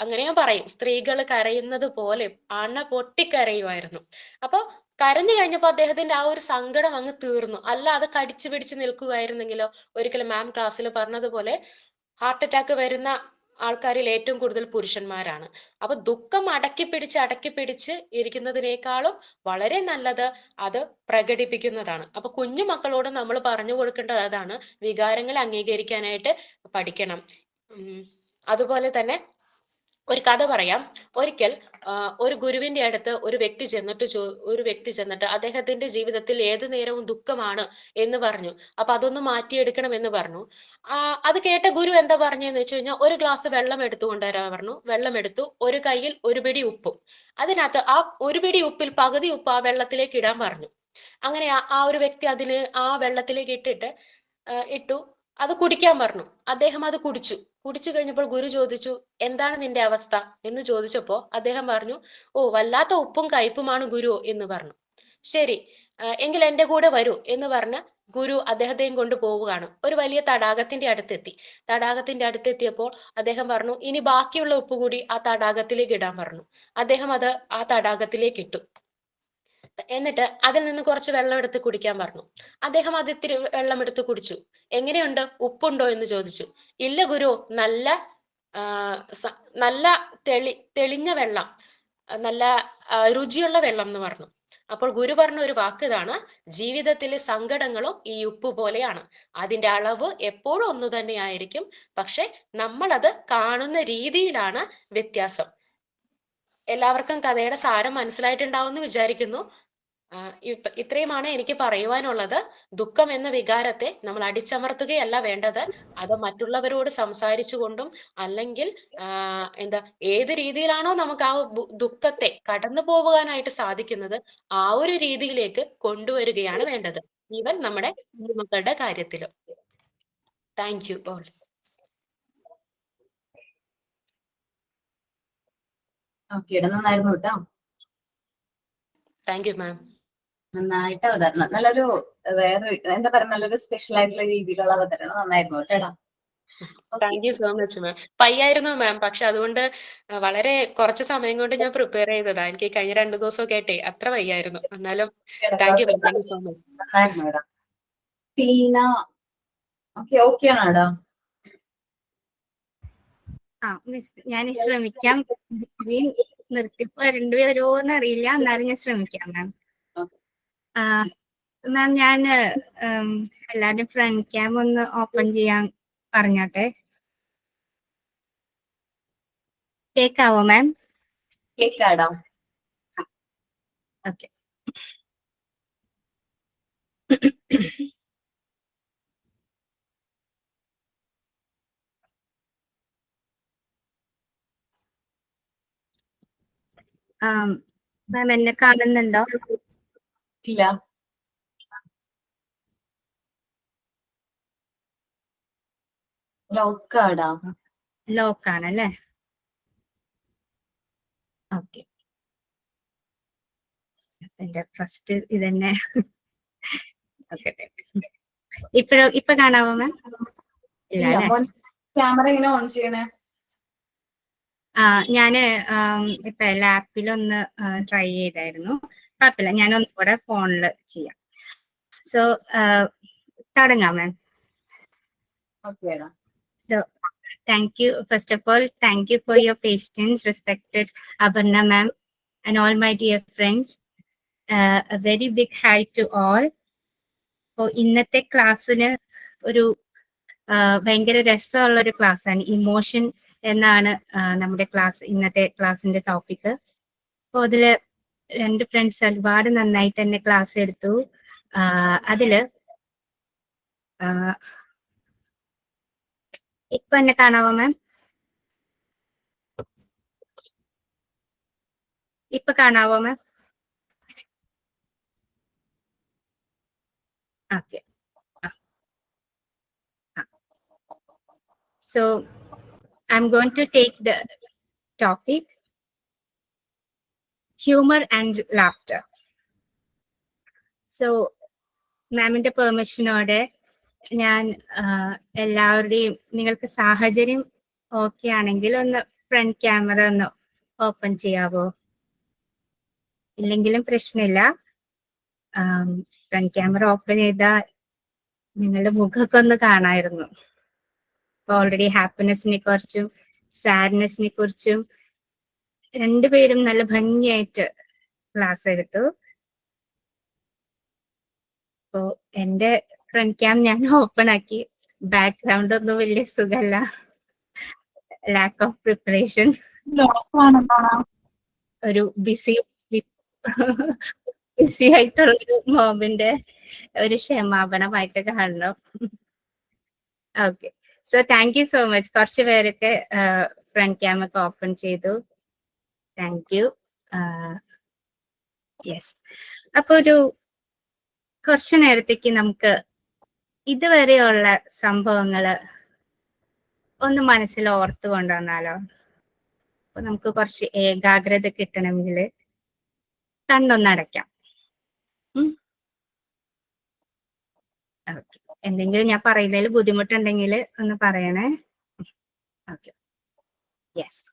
അങ്ങനെ ഞാൻ പറയും, സ്ത്രീകൾ കരയുന്നത് പോലെ അണപൊട്ടി കരയുമായിരുന്നു. അപ്പൊ കരഞ്ഞു കഴിഞ്ഞപ്പോൾ അദ്ദേഹത്തിന്റെ ആ ഒരു സങ്കടം അങ്ങ് തീർന്നു. അല്ലാതെ കടിച്ചു പിടിച്ച് നിൽക്കുകയായിരുന്നെങ്കിലോ, ഒരിക്കലും മാം ക്ലാസ്സിൽ പറഞ്ഞതുപോലെ ഹാർട്ട് അറ്റാക്ക് വരുന്ന ആൾക്കാരിൽ ഏറ്റവും കൂടുതൽ പുരുഷന്മാരാണ്. അപ്പൊ ദുഃഖം അടക്കി പിടിച്ച് ഇരിക്കുന്നതിനേക്കാളും വളരെ നല്ലത് അത് പ്രകടിപ്പിക്കുന്നതാണ്. അപ്പൊ കുഞ്ഞു മക്കളോട് നമ്മൾ പറഞ്ഞു കൊടുക്കേണ്ടത് അതാണ്, വികാരങ്ങളെ അംഗീകരിക്കാനായിട്ട് പഠിക്കണം. അതുപോലെ തന്നെ ഒരു കഥ പറയാം. ഒരിക്കൽ ഒരു ഗുരുവിന്റെ അടുത്ത് ഒരു വ്യക്തി ചെന്നിട്ട് അദ്ദേഹത്തിന്റെ ജീവിതത്തിൽ ഏതു നേരവും ദുഃഖമാണ് എന്ന് പറഞ്ഞു. അപ്പൊ അതൊന്ന് മാറ്റിയെടുക്കണം എന്ന് പറഞ്ഞു. അത് കേട്ട ഗുരു എന്താ പറഞ്ഞെന്ന് വെച്ച് കഴിഞ്ഞാൽ, ഒരു ഗ്ലാസ് വെള്ളം എടുത്തു കൊണ്ടുവരാൻ പറഞ്ഞു. വെള്ളം എടുത്തു, ഒരു കയ്യിൽ ഒരു പിടി ഉപ്പും. അതിനകത്ത് ആ ഒരു പിടി ഉപ്പിൽ പകുതി ഉപ്പ് ആ വെള്ളത്തിലേക്ക് ഇടാൻ പറഞ്ഞു. അങ്ങനെ ആ ഒരു വ്യക്തി ആ വെള്ളത്തിലേക്ക് ഇട്ടു. അത് കുടിക്കാൻ പറഞ്ഞു. അദ്ദേഹം അത് കുടിച്ചു കഴിഞ്ഞപ്പോൾ ഗുരു ചോദിച്ചു, എന്താണ് നിന്റെ അവസ്ഥ എന്ന് ചോദിച്ചപ്പോ അദ്ദേഹം പറഞ്ഞു, ഓ വല്ലാത്ത ഉപ്പും കയ്പുമാണ് ഗുരു എന്ന് പറഞ്ഞു. ശരി, എങ്കിൽ എന്റെ കൂടെ വരൂ എന്ന് പറഞ്ഞ് ഗുരു അദ്ദേഹത്തെയും കൊണ്ട് പോവുകയാണ്. ഒരു വലിയ തടാകത്തിന്റെ അടുത്തെത്തി. തടാകത്തിന്റെ അടുത്തെത്തിയപ്പോൾ അദ്ദേഹം പറഞ്ഞു, ഇനി ബാക്കിയുള്ള ഉപ്പ് കൂടി ആ തടാകത്തിലേക്ക് ഇടാൻ പറഞ്ഞു. അദ്ദേഹം അത് ആ തടാകത്തിലേക്ക് ഇട്ടു. എന്നിട്ട് അതിൽ നിന്ന് കുറച്ച് വെള്ളം എടുത്ത് കുടിക്കാൻ പറഞ്ഞു. അദ്ദേഹം അത് ഇത്തിരി വെള്ളം എടുത്ത് കുടിച്ചു. എങ്ങനെയുണ്ട്, ഉപ്പുണ്ടോ എന്ന് ചോദിച്ചു. ഇല്ല ഗുരു, നല്ല തെളിഞ്ഞ വെള്ളം, നല്ല രുചിയുള്ള വെള്ളം എന്ന് പറഞ്ഞു. അപ്പോൾ ഗുരു പറഞ്ഞ ഒരു വാക്ക് ഇതാണ്, ജീവിതത്തിലെ സങ്കടങ്ങളും ഈ ഉപ്പ് പോലെയാണ്. അതിന്റെ അളവ് എപ്പോഴും ഒന്നു തന്നെ ആയിരിക്കും, പക്ഷെ നമ്മളത് കാണുന്ന രീതിയിലാണ് വ്യത്യാസം. എല്ലാവർക്കും കഥയുടെ സാരം മനസ്സിലായിട്ടുണ്ടാവും എന്ന് വിചാരിക്കുന്നു. ഇത്രയുമാണ് എനിക്ക് പറയുവാനുള്ളത്. ദുഃഖം എന്ന വികാരത്തെ നമ്മൾ അടിച്ചമർത്തുകയല്ല വേണ്ടത്, അത് മറ്റുള്ളവരോട് സംസാരിച്ചുകൊണ്ടും അല്ലെങ്കിൽ ഏത് രീതിയിലാണോ നമുക്ക് ആ ദുഃഖത്തെ കടന്നു പോകാനായിട്ട് സാധിക്കുന്നത് ആ ഒരു രീതിയിലേക്ക് കൊണ്ടുവരികയാണ് വേണ്ടത്, ഈവൻ നമ്മുടെ കുടുംബങ്ങളുടെ കാര്യത്തിലും. Thank you all. ഓക്കെ, നന്നായിരുന്നു കേട്ടോ. Thank you ma'am. നന്നായിട്ട് അവതരണം, നല്ലൊരു വേറെ എന്താ പറയാ, നല്ലൊരു സ്പെഷ്യൽ ആയിട്ടുള്ള രീതിയിലുള്ള അവതരണം നന്നായിരുന്നു കേട്ടോ. Thank you so much ma'am. പയ്യായിരുന്നു മാം, പക്ഷെ അതുകൊണ്ട് വളരെ കുറച്ച് സമയം കൊണ്ട് ഞാൻ പ്രിപ്പയർ ചെയ്തതാ. എനിക്ക് കഴിഞ്ഞ 2 ദിവസമൊക്കെ ആയിട്ടേ അത്ര വയ്യായിരുന്നു. എന്നാലും thank you ma'am, thank you so much. നന്നായിരുന്നു മേഡം. ടീന ഓക്കെ ആണോടാ? മിസ്, ഞാൻ ശ്രമിക്കാം. നിർത്തിപ്പോ രണ്ടുപേരോന്ന് അറിയില്ല, എന്നാലും ഞാൻ ശ്രമിക്കാം മാം. മാം, ഞാൻ എല്ലാവരുടെയും ഫ്രണ്ട് ക്യാം ഒന്ന് ഓപ്പൺ ചെയ്യാൻ പറഞ്ഞോട്ടെ. കേക്കാവോ മാം? കേക്കാടാ. ഓക്കെ. മാം, എന്നെ കാണുന്നുണ്ടോ? ഇല്ല. ലോക്കാടാ. ലോക്കാണല്ലേ? ഓക്കെ. എന്റെ ഫസ്റ്റ് ഇതന്നെ. ഓക്കെ, ഇപ്പൊ കാണാവോ മാം? ഇല്ല അല്ലേ? ക്യാമറ എങ്ങനെ ഓൺ ചെയ്യണേ? ഞാന് ഇപ്പൊ ലാപ്പിലൊന്ന് ട്രൈ ചെയ്തായിരുന്നു. കുഴപ്പമില്ല, ഞാൻ ഒന്നുകൂടെ ഫോണില് ചെയ്യാം. സോ തുടങ്ങാം മാം. ഓക്കേടാ. So, thank you. First of all, thank you for your patience, respected Aparna ma'am, and all my dear friends. A very big hi to all. ഇന്നത്തെ ക്ലാസ്സിന് ഒരു ഭയങ്കര രസമുള്ള ഒരു ക്ലാസ്സാണ്. ഇമോഷൻ എന്നാണ് നമ്മുടെ ഇന്നത്തെ ക്ലാസ്സിന്റെ ടോപ്പിക്. അപ്പോൾ അതില് 2 ഫ്രണ്ട്സ് ഒരുപാട് നന്നായിട്ട് തന്നെ ക്ലാസ് എടുത്തു. അതില് ഇപ്പൊ എന്നെ കാണാവോ മാം? ഇപ്പൊ കാണാവോ മാം? Okay. So I'm going to take the topic humor and laughter. So മാമിന്റെ പെർമിഷനോടെ ഞാൻ എല്ലാവരുടെയും, നിങ്ങൾക്ക് സാഹചര്യം ഓക്കെ ആണെങ്കിൽ ഒന്ന് ഫ്രണ്ട് ക്യാമറ ഒന്ന് ഓപ്പൺ ചെയ്യാവോ? ഇല്ലെങ്കിലും പ്രശ്നമില്ല. ഫ്രണ്ട് ക്യാമറ ഓപ്പൺ ചെയ്താൽ നിങ്ങളുടെ മുഖമൊക്കെ ഒന്ന് കാണായിരുന്നു. ഓൾറെഡി ഹാപ്പിനെസിനെ കുറിച്ചും സാഡ്നെസിനെ കുറിച്ചും രണ്ടുപേരും നല്ല ഭംഗിയായിട്ട് ക്ലാസ് എടുത്തു. അപ്പോ എന്റെ ഫ്രണ്ട് ക്യാം ഞാൻ ഓപ്പൺ ആക്കി. ബാക്ക്ഗ്രൗണ്ട് ഒന്നും വലിയ സുഖമല്ല, ലാക്ക് ഓഫ് പ്രിപ്പറേഷൻ. ഒരു ബിസി ആയിട്ടുള്ള ഒരു മോമിന്റെ ഒരു ക്ഷമാപണമായിട്ട് കാണണം. Okay, so thank you so much. കുറച്ച് പേരൊക്കെ ഫ്രണ്ട് ക്യാം ഒക്കെ ഓപ്പൺ ചെയ്തു. Thank you. യെസ്, അപ്പൊ കുറച്ചു നേരത്തേക്ക് നമുക്ക് ഇതുവരെയുള്ള സംഭവങ്ങള് ഒന്ന് മനസ്സിൽ ഓർത്തു കൊണ്ടുവന്നാലോ? അപ്പൊ നമുക്ക് കുറച്ച് ഏകാഗ്രത കിട്ടണമെങ്കിൽ കണ്ണൊന്നടയ്ക്കാം. ഓക്കെ. എന്തെങ്കിലും ഞാൻ പറയുന്നതിൽ ബുദ്ധിമുട്ടുണ്ടെങ്കിൽ ഒന്ന് പറയണേ. ഓക്കെ. യെസ്.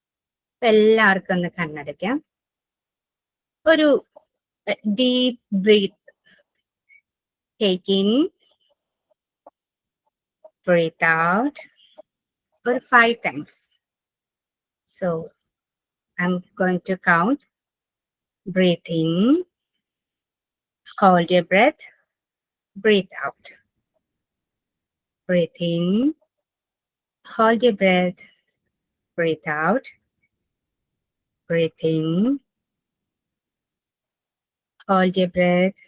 എല്ലാവർക്കും ഒന്ന് കണ്ണടയ്ക്കാം. ഒരു deep breath. Take in, breath out. ഒരു 5 times. So I'm going to count. Breathe in, hold your breath, breathe out. Breathe in, hold your breath, breathe out. Breathe in, hold your breath.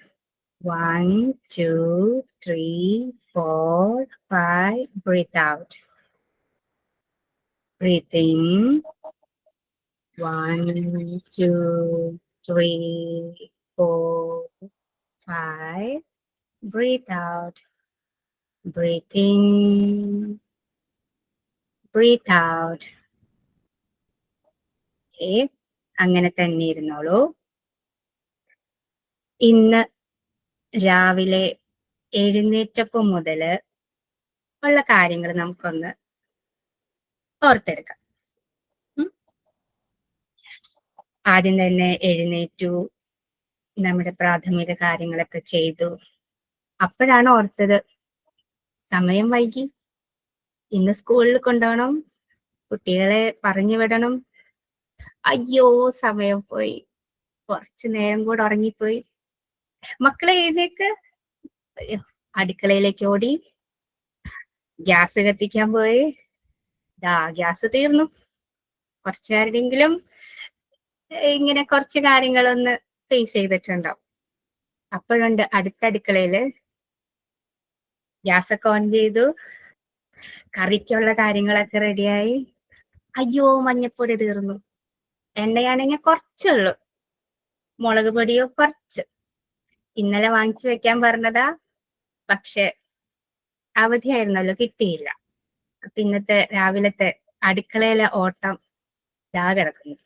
1, 2, 3, 4, 5. Breathe out. Breathe in. 1, 2, 3, 4, 5. Breathe out. Breathe in. Breathe out. Okay. അങ്ങനെ തന്നെ ഇരുന്നോളൂ. ഇന്ന് രാവിലെ എഴുന്നേറ്റപ്പം മുതൽ ഉള്ള കാര്യങ്ങൾ നമുക്കൊന്ന് ഓർത്തെടുക്കാം. ആദ്യം തന്നെ എഴുന്നേറ്റു, നമ്മുടെ പ്രാഥമിക കാര്യങ്ങളൊക്കെ ചെയ്തു. അപ്പോഴാണ് ഓർത്തത് സമയം വൈകി, ഇന്ന് സ്കൂളിൽ കൊണ്ടുപോകണം, കുട്ടികളെ പറഞ്ഞു വിടണം. അയ്യോ സമയം പോയി, കുറച്ചു നേരം കൂടെ ഉറങ്ങിപ്പോയി. മക്കളെ എഴുന്നേക്ക്. അടുക്കളയിലേക്ക് ഓടി, ഗ്യാസ് കത്തിക്കാൻ പോയി. ഗ്യാസ് തീർന്നു. കുറച്ചു നേരമെങ്കിലും ഇങ്ങനെ കുറച്ച് കാര്യങ്ങളൊന്ന് ഫേസ് ചെയ്തിട്ടുണ്ടാവും. അപ്പോഴുണ്ട് അടുത്ത അടുക്കളയില് ഗ്യാസൊക്കെ ഓൺ ചെയ്തു, കറിക്കുള്ള കാര്യങ്ങളൊക്കെ റെഡിയായി. അയ്യോ മഞ്ഞപ്പൊടി തീർന്നു, എണ്ണയാണെങ്കിൽ കുറച്ചുള്ളൂ, മുളക് പൊടിയോ കുറച്ച്. ഇന്നലെ വാങ്ങിച്ചു വെക്കാൻ പറഞ്ഞതാ, പക്ഷെ അവധിയായിരുന്നല്ലോ, കിട്ടിയില്ല. അപ്പൊ ഇന്നത്തെ രാവിലത്തെ അടുക്കളയിലെ ഓട്ടം കിടക്കുന്നു.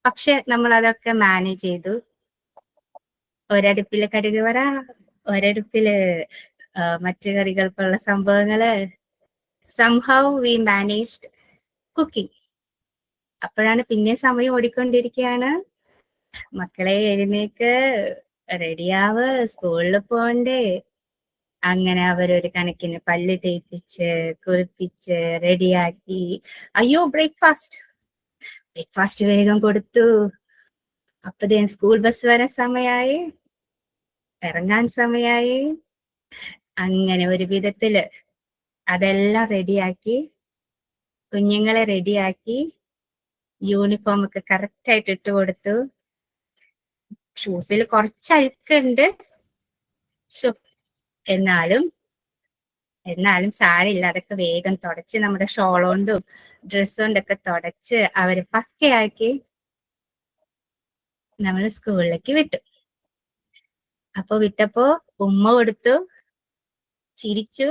പക്ഷെ നമ്മൾ അതൊക്കെ മാനേജ് ചെയ്തു. ഒരടുപ്പില് കടുക് വറ, ഒരടുപ്പില് മറ്റു കറികൾക്കുള്ള സംഭവങ്ങള്. somehow we managed cooking. അപ്പോഴാണ് പിന്നെ സമയം ഓടിക്കൊണ്ടിരിക്കുകയാണ്. മക്കളെ എഴുന്നേക്ക്, റെഡിയാവ്, സ്കൂളിൽ പോണ്ടേ. അങ്ങനെ അവരൊരു കണക്കിന് പല്ല് തേപ്പിച്ച് കുളിപ്പിച്ച് റെഡിയാക്കി. അയ്യോ ബ്രേക്ക്ഫാസ്റ്റ് വേഗം കൊടുത്തു. അപ്പതേ സ്കൂൾ ബസ് വരാൻ സമയമായി, ഇറങ്ങാൻ സമയമായി. അങ്ങനെ ഒരു വിധത്തില് അതെല്ലാം റെഡിയാക്കി, കുഞ്ഞുങ്ങളെ റെഡിയാക്കി, യൂണിഫോം ഒക്കെ കറക്റ്റ് ആയിട്ട് ഇട്ട് കൊടുത്തു. ഷൂസിൽ കുറച്ച് അഴുക്കുണ്ട്, എന്നാലും സാരില്ല, അതൊക്കെ വേഗം തുടച്ച് നമ്മുടെ ഷോൾ കൊണ്ടും ഡ്രസ് കൊണ്ടൊക്കെ തുടച്ച് അവര് പക്കയാക്കി നമ്മൾ സ്കൂളിലേക്ക് വിട്ടു. അപ്പൊ വിട്ടപ്പോ ഉമ്മ കൊടുത്തു, ചിരിച്ചു,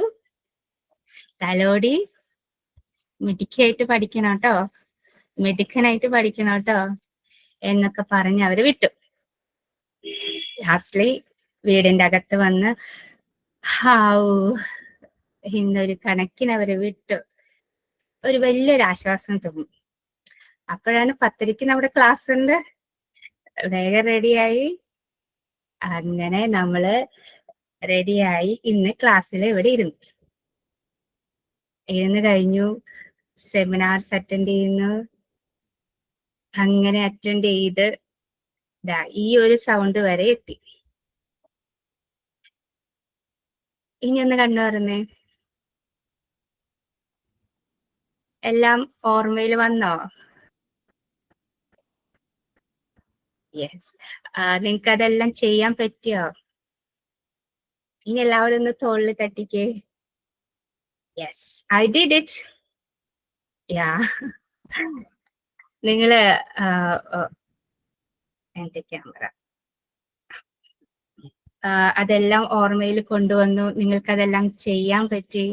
തലോടി, മിടുക്കിയായിട്ട് പഠിക്കണം കേട്ടോ, മിടുക്കനായിട്ട് പഠിക്കണം കേട്ടോ എന്നൊക്കെ പറഞ്ഞ് അവര് വിട്ടു. ലാസ്റ്റ്ലി വീടിന്റെ അകത്ത് വന്ന് ഇന്നൊരു കണക്കിന് അവരെ വിട്ടു. ഒരു വലിയൊരു ആശ്വാസം തോന്നി. അപ്പോഴാണ് 10:30 നമ്മുടെ ക്ലാസ് ഉണ്ട്, വേഗം റെഡിയായി. അങ്ങനെ നമ്മള് റെഡിയായി ഇന്ന് ക്ലാസ്സിൽ ഇവിടെ ഇരുന്ന് കഴിഞ്ഞു. സെമിനാർസ് അറ്റൻഡ് ചെയ്യുന്നു. അങ്ങനെ അറ്റൻഡ് ചെയ്ത് ഈ ഒരു സൗണ്ട് വരെ എത്തി. ഇനി ഒന്ന് കണ്ണു തുറന്നേ. എല്ലാം ഓർമ്മയിൽ വന്നോ? യെസ്. നിങ്ങൾക്ക് അതെല്ലാം ചെയ്യാൻ പറ്റിയോ? ഇനി എല്ലാവരും ഒന്ന് തോളിൽ തട്ടിക്കേ. Yes, I did it. Yeah, നിങ്ങള് എന്റെ ക്യാമറ അതെല്ലാം ഓർമ്മയിൽ കൊണ്ടുവന്നു, നിങ്ങൾക്കതെല്ലാം ചെയ്യാൻ പറ്റി.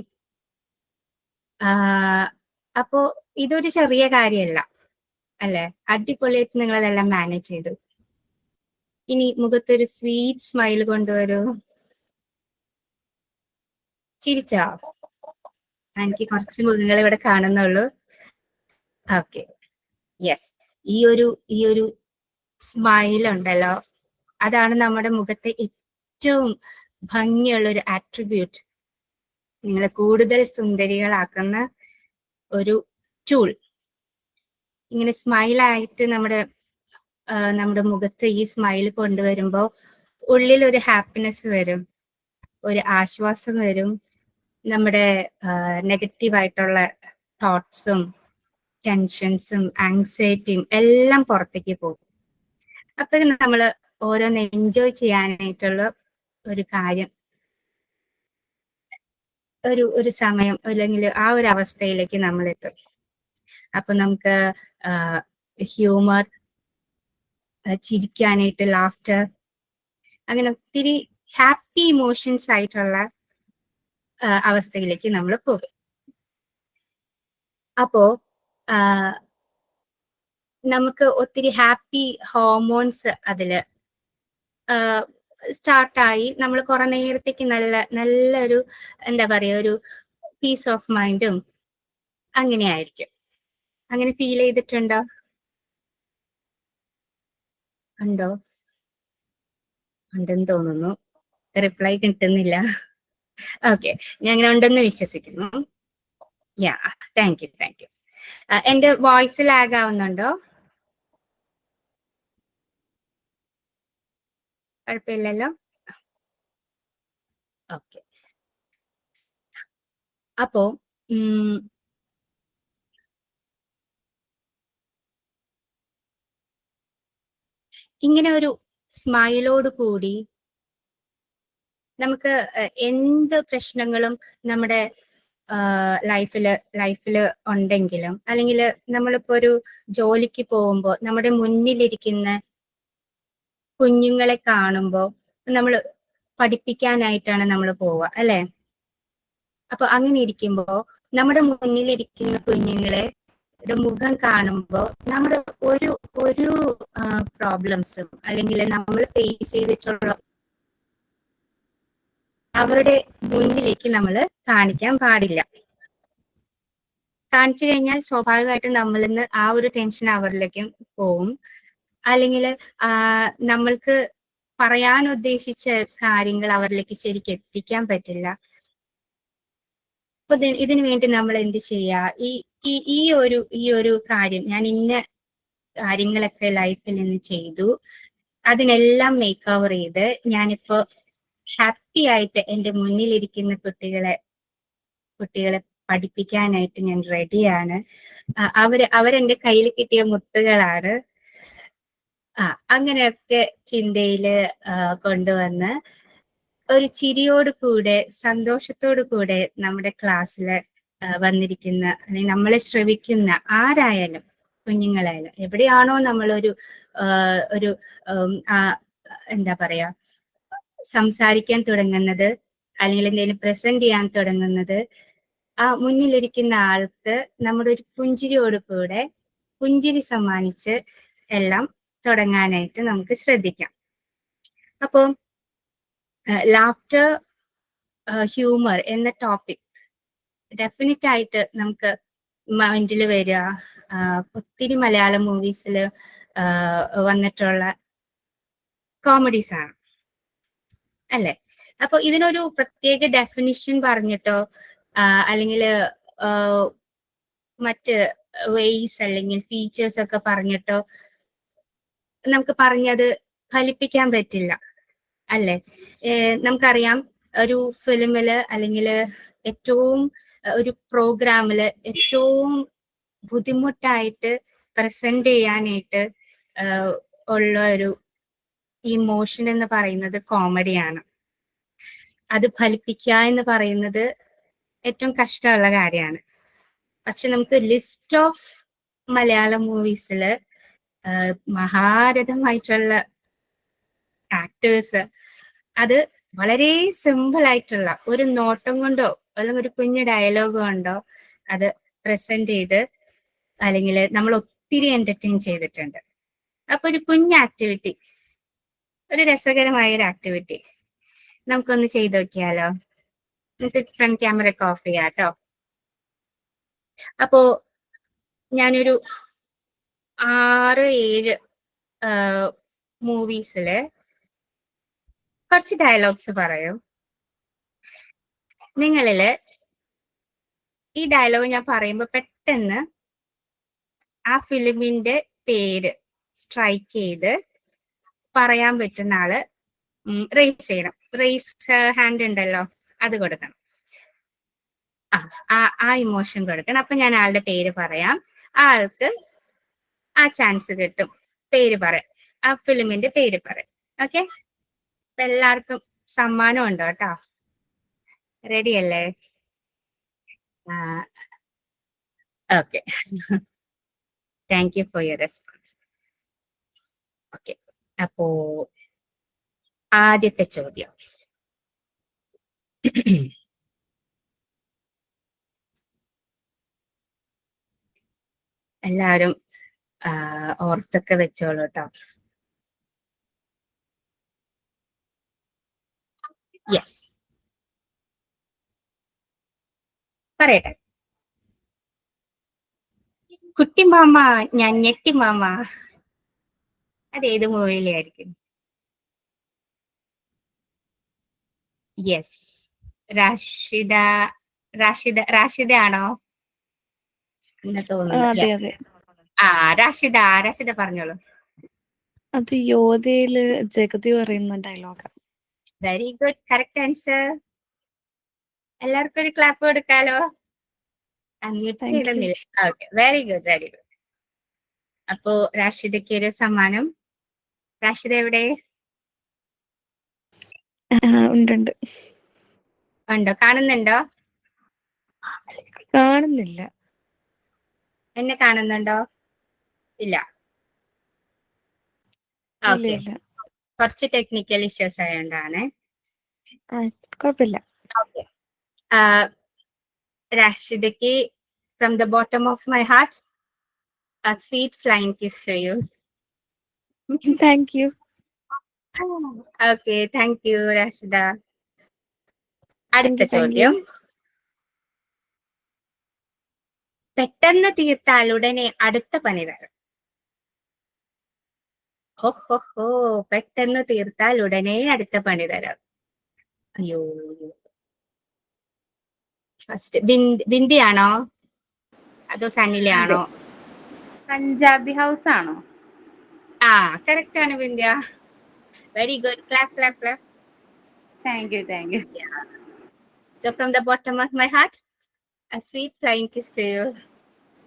അപ്പോ ഇതൊരു ചെറിയ കാര്യമല്ല അല്ലെ? അടിപൊളിയായിട്ട് നിങ്ങൾ അതെല്ലാം മാനേജ് ചെയ്തു. ഇനി മുഖത്തൊരു സ്വീറ്റ് സ്മൈൽ കൊണ്ടുവരൂ. ചിരിച്ചോ? എനിക്ക് കുറച്ച് മുഖങ്ങൾ ഇവിടെ കാണുന്നുള്ളൂ. Okay, yes. ഈ ഒരു സ്മൈൽ ഉണ്ടല്ലോ, അതാണ് നമ്മുടെ മുഖത്തെ ഏറ്റവും ഭംഗിയുള്ള ഒരു ആട്രിബ്യൂട്ട്. നിങ്ങളെ കൂടുതൽ സുന്ദരികളാക്കുന്ന ഒരു ടൂൾ. ഇങ്ങനെ സ്മൈലായിട്ട് നമ്മുടെ മുഖത്ത് ഈ സ്മൈൽ കൊണ്ടുവരുമ്പോൾ ഉള്ളിൽ ഒരു ഹാപ്പിനെസ് വരും, ഒരു ആശ്വാസം വരും. നമ്മുടെ നെഗറ്റീവായിട്ടുള്ള തോട്ട്സും ടെൻഷൻസും ആങ്സൈറ്റിയും എല്ലാം പുറത്തേക്ക് പോകും. അപ്പൊ നമ്മൾ ഓരോന്ന് എൻജോയ് ചെയ്യാനായിട്ടുള്ള ഒരു കാര്യം, ഒരു സമയം അല്ലെങ്കിൽ ആ ഒരു അവസ്ഥയിലേക്ക് നമ്മൾ എത്തും. അപ്പൊ നമുക്ക് ഹ്യൂമർ, ചിരിക്കാനായിട്ട് ലാഫ്റ്റർ, അങ്ങനെ ഒത്തിരി ഹാപ്പി ഇമോഷൻസ് ആയിട്ടുള്ള അവസ്ഥയിലേക്ക് നമ്മൾ പോകും. അപ്പോ നമുക്ക് ഒത്തിരി ഹാപ്പി ഹോർമോൺസ് അതില് സ്റ്റാർട്ടായി നമ്മൾ കുറെ നേരത്തേക്ക് നല്ലൊരു എന്താ പറയുക, ഒരു പീസ് ഓഫ് മൈൻഡും അങ്ങനെ ആയിരിക്കും. അങ്ങനെ ഫീൽ ചെയ്തിട്ടുണ്ടോ? ഉണ്ടോ? ഉണ്ടെന്ന് തോന്നുന്നു, റിപ്ലൈ കിട്ടുന്നില്ല. ഓക്കെ, ഞാൻ അങ്ങനെ ഉണ്ടെന്ന് വിശ്വസിക്കുന്നു. യാ, താങ്ക് യു. എന്റെ വോയിസ് ലാഗ് ആവുന്നുണ്ടോ? കുഴപ്പമില്ലല്ലോ. ഓക്കെ, അപ്പോ ഇങ്ങനെ ഒരു സ്മൈലോട് കൂടി നമുക്ക് എന്ത് പ്രശ്നങ്ങളും നമ്മുടെ ലൈഫില് ഉണ്ടെങ്കിലും, അല്ലെങ്കിൽ നമ്മളിപ്പോ ഒരു ജോലിക്ക് പോകുമ്പോൾ നമ്മുടെ മുന്നിലിരിക്കുന്ന കുഞ്ഞുങ്ങളെ കാണുമ്പോൾ നമ്മൾ പഠിപ്പിക്കാനായിട്ടാണ് നമ്മൾ പോവുക, അല്ലെ? അപ്പൊ അങ്ങനെ ഇരിക്കുമ്പോ നമ്മുടെ മുന്നിലിരിക്കുന്ന കുഞ്ഞുങ്ങളെ മുഖം കാണുമ്പോൾ നമ്മുടെ ഒരു പ്രോബ്ലംസും അല്ലെങ്കിൽ നമ്മൾ ഫേസ് ചെയ്തിട്ടുള്ള അവരുടെ മുന്നിലേക്ക് നമ്മൾ കാണിക്കാൻ പാടില്ല. കാണിച്ചു കഴിഞ്ഞാൽ സ്വാഭാവികമായിട്ടും നമ്മളിൽ നിന്ന് ആ ഒരു ടെൻഷൻ അവരിലേക്കും പോവും. അല്ലെങ്കിൽ നമ്മൾക്ക് പറയാൻ ഉദ്ദേശിച്ച കാര്യങ്ങൾ അവരിലേക്ക് ശരിക്കും എത്തിക്കാൻ പറ്റില്ല. അപ്പൊ ഇതിനു വേണ്ടി നമ്മൾ എന്ത് ചെയ്യാ? ഈ ഒരു കാര്യം, ഞാൻ ഇന്ന കാര്യങ്ങളൊക്കെ ലൈഫിൽ നിന്ന് ചെയ്തു, അതിനെല്ലാം മേക്ക് ഓവർ ചെയ്ത് ഞാനിപ്പോ ഹാപ്പി ആയിട്ട് എൻ്റെ മുന്നിലിരിക്കുന്ന കുട്ടികളെ പഠിപ്പിക്കാനായിട്ട് ഞാൻ റെഡിയാണ്. അവരെന്റെ കയ്യിൽ കിട്ടിയ മുത്തുകളാണ്. അങ്ങനെയൊക്കെ ചിന്തയില് കൊണ്ടുവന്ന് ഒരു ചിരിയോട് കൂടെ സന്തോഷത്തോടു കൂടെ നമ്മുടെ ക്ലാസ്സിൽ വന്നിരിക്കുന്ന അല്ലെങ്കിൽ നമ്മളെ ശ്രവിക്കുന്ന ആരായാലും, കുഞ്ഞുങ്ങളായാലും, എവിടെയാണോ നമ്മളൊരു എന്താ പറയാ സംസാരിക്കാൻ തുടങ്ങുന്നത് അല്ലെങ്കിൽ എന്തെങ്കിലും പ്രസന്റ് ചെയ്യാൻ തുടങ്ങുന്നത്, ആ മുന്നിലിരിക്കുന്ന ആൾക്ക് നമ്മുടെ ഒരു പുഞ്ചിരിയോട് പുഞ്ചിരി സമ്മാനിച്ച് എല്ലാം തുടങ്ങാനായിട്ട് നമുക്ക് ശ്രദ്ധിക്കാം. അപ്പോൾ ലാഫ്റ്റർ, ഹ്യൂമർ എന്ന ടോപ്പിക് ഡെഫിനറ്റ് ആയിട്ട് നമുക്ക് മൈൻഡിൽ വരിക. ഒത്തിരി മലയാളം മൂവീസിൽ വന്നിട്ടുള്ള കോമഡീസ് ആണ്, അല്ലെ? അപ്പൊ ഇതിനൊരു പ്രത്യേക ഡെഫിനിഷൻ പറഞ്ഞിട്ടോ അല്ലെങ്കിൽ മറ്റ് വേയ്സ് അല്ലെങ്കിൽ ഫീച്ചേഴ്സ് ഒക്കെ പറഞ്ഞിട്ടോ നമുക്ക് പറഞ്ഞത് ഫലിപ്പിക്കാൻ പറ്റില്ല, അല്ലെ? നമുക്കറിയാം, ഒരു ഫിലിമില് അല്ലെങ്കിൽ ഏറ്റവും ഒരു പ്രോഗ്രാമില് ഏറ്റവും ബുദ്ധിമുട്ടായിട്ട് പ്രസന്റ് ചെയ്യാനായിട്ട് ഉള്ള ഒരു ഇമോഷൻ എന്ന് പറയുന്നത് കോമഡിയാണ്. അത് ഫലിപ്പിക്കുക എന്ന് പറയുന്നത് ഏറ്റവും കഷ്ടമുള്ള കാര്യമാണ്. പക്ഷെ നമുക്ക് ലിസ്റ്റ് ഓഫ് മലയാളം മൂവീസില് മഹാരഥമായിട്ടുള്ള ആക്ടേഴ്സ് അത് വളരെ സിമ്പിൾ ആയിട്ടുള്ള ഒരു നോട്ടം കൊണ്ടോ അല്ലെങ്കിൽ ഒരു കുഞ്ഞു ഡയലോഗ് കൊണ്ടോ അത് പ്രസന്റ് ചെയ്ത് അല്ലെങ്കിൽ നമ്മൾ ഒത്തിരി എന്റർടൈൻ ചെയ്തിട്ടുണ്ട്. അപ്പൊ ഒരു കുഞ്ഞ് ആക്ടിവിറ്റി, ഒരു രസകരമായ ഒരു ആക്ടിവിറ്റി നമുക്കൊന്ന് ചെയ്ത് നോക്കിയാലോ? എന്നിട്ട് ഫ്രണ്ട് ക്യാമറ ഒക്കെ ഓഫ് ചെയ്യാം കേട്ടോ. അപ്പോ ഞാനൊരു 6-7 മൂവീസില് കുറച്ച് ഡയലോഗ്സ് പറയും. നിങ്ങളില് ഈ ഡയലോഗ് ഞാൻ പറയുമ്പോ പെട്ടെന്ന് ആ ഫിലിമിന്റെ പേര് സ്ട്രൈക്ക് ചെയ്ത് പറയാൻ പറ്റുന്ന ആള് റേസ് ചെയ്യണം. റേസ് ഹാൻഡ് ഉണ്ടല്ലോ, അത് കൊടുക്കണം. ആ ഇമോഷൻ കൊടുക്കണം. അപ്പൊ ഞാൻ ആളുടെ പേര് പറയാം, ആൾക്ക് ആ ചാൻസ് കിട്ടും പേര് പറയാം, ആ ഫിലിമിന്റെ പേര് പറയാം. ഓക്കെ, എല്ലാവർക്കും സമ്മാനം ഉണ്ടോ കേട്ടോ? റെഡി അല്ലേ? Okay. Thank you for your response. Okay, അപ്പോ ആദ്യത്തെ ചോദ്യം. എല്ലാവരും ഓർത്തൊക്കെ വെച്ചോളൂ കേട്ടോ. യെസ്, പറയട്ടെ. കുട്ടി മാമ ഞാൻ ഞെട്ടി മാമ, അതേത് മൂവിയിലെ ആയിരിക്കും? യെസ്, റാഷിദ. റാഷിദ ആണോ എന്ന് തോന്നുന്നു. Yes. റാഷിദ പറഞ്ഞോളൂ. അത് യോധയില് ജഗതി പറയുന്ന ഡയലോഗാ. Very good, correct answer. എല്ലാവർക്കും ഒരു ക്ലാപ്പ് കൊടുക്കാലോ. അൺമ്യൂട്ട് ചെയ്യണമെന്നില്ല. Okay, very good, very good. അപ്പോ റാഷിദയ്ക്ക് ഒരു സമ്മാനം. റാഷിദ എവിടെ? ഉണ്ട്. ഉണ്ടോ? കാണുന്നുണ്ടോ? കാണുന്നില്ല. എന്നെ കാണുന്നുണ്ടോ? ഇല്ല. ഓക്കെ, കുറച്ച് ടെക്നിക്കൽ ഇഷ്യൂസ് ആയതുകൊണ്ടാണ്. കുഴപ്പമില്ല. ഓക്കെ, റാഷിദയ്ക്ക് from the bottom of my heart a sweet flying kiss to you. Thank you. Okay, thank you Rashida. അടുത്ത ചോദ്യം. പെട്ടെന്ന് തീർത്താൽ ഉടനെ അടുത്ത പണി തരാം. ഹോ, പെട്ടെന്ന് തീർത്താൽ ഉടനെ അടുത്ത പണി തരാം. അയ്യോ, ഫസ്റ്റ് ബിന്ദിയാണോ അതോ സനിലയാണോ? പഞ്ചാബി ഹൗസ് ആണോ? കറക്റ്റ് ആണ് Bindiya. Very good, clap clap clap. Thank you. So from the bottom of my heart, a sweet flying kiss to you.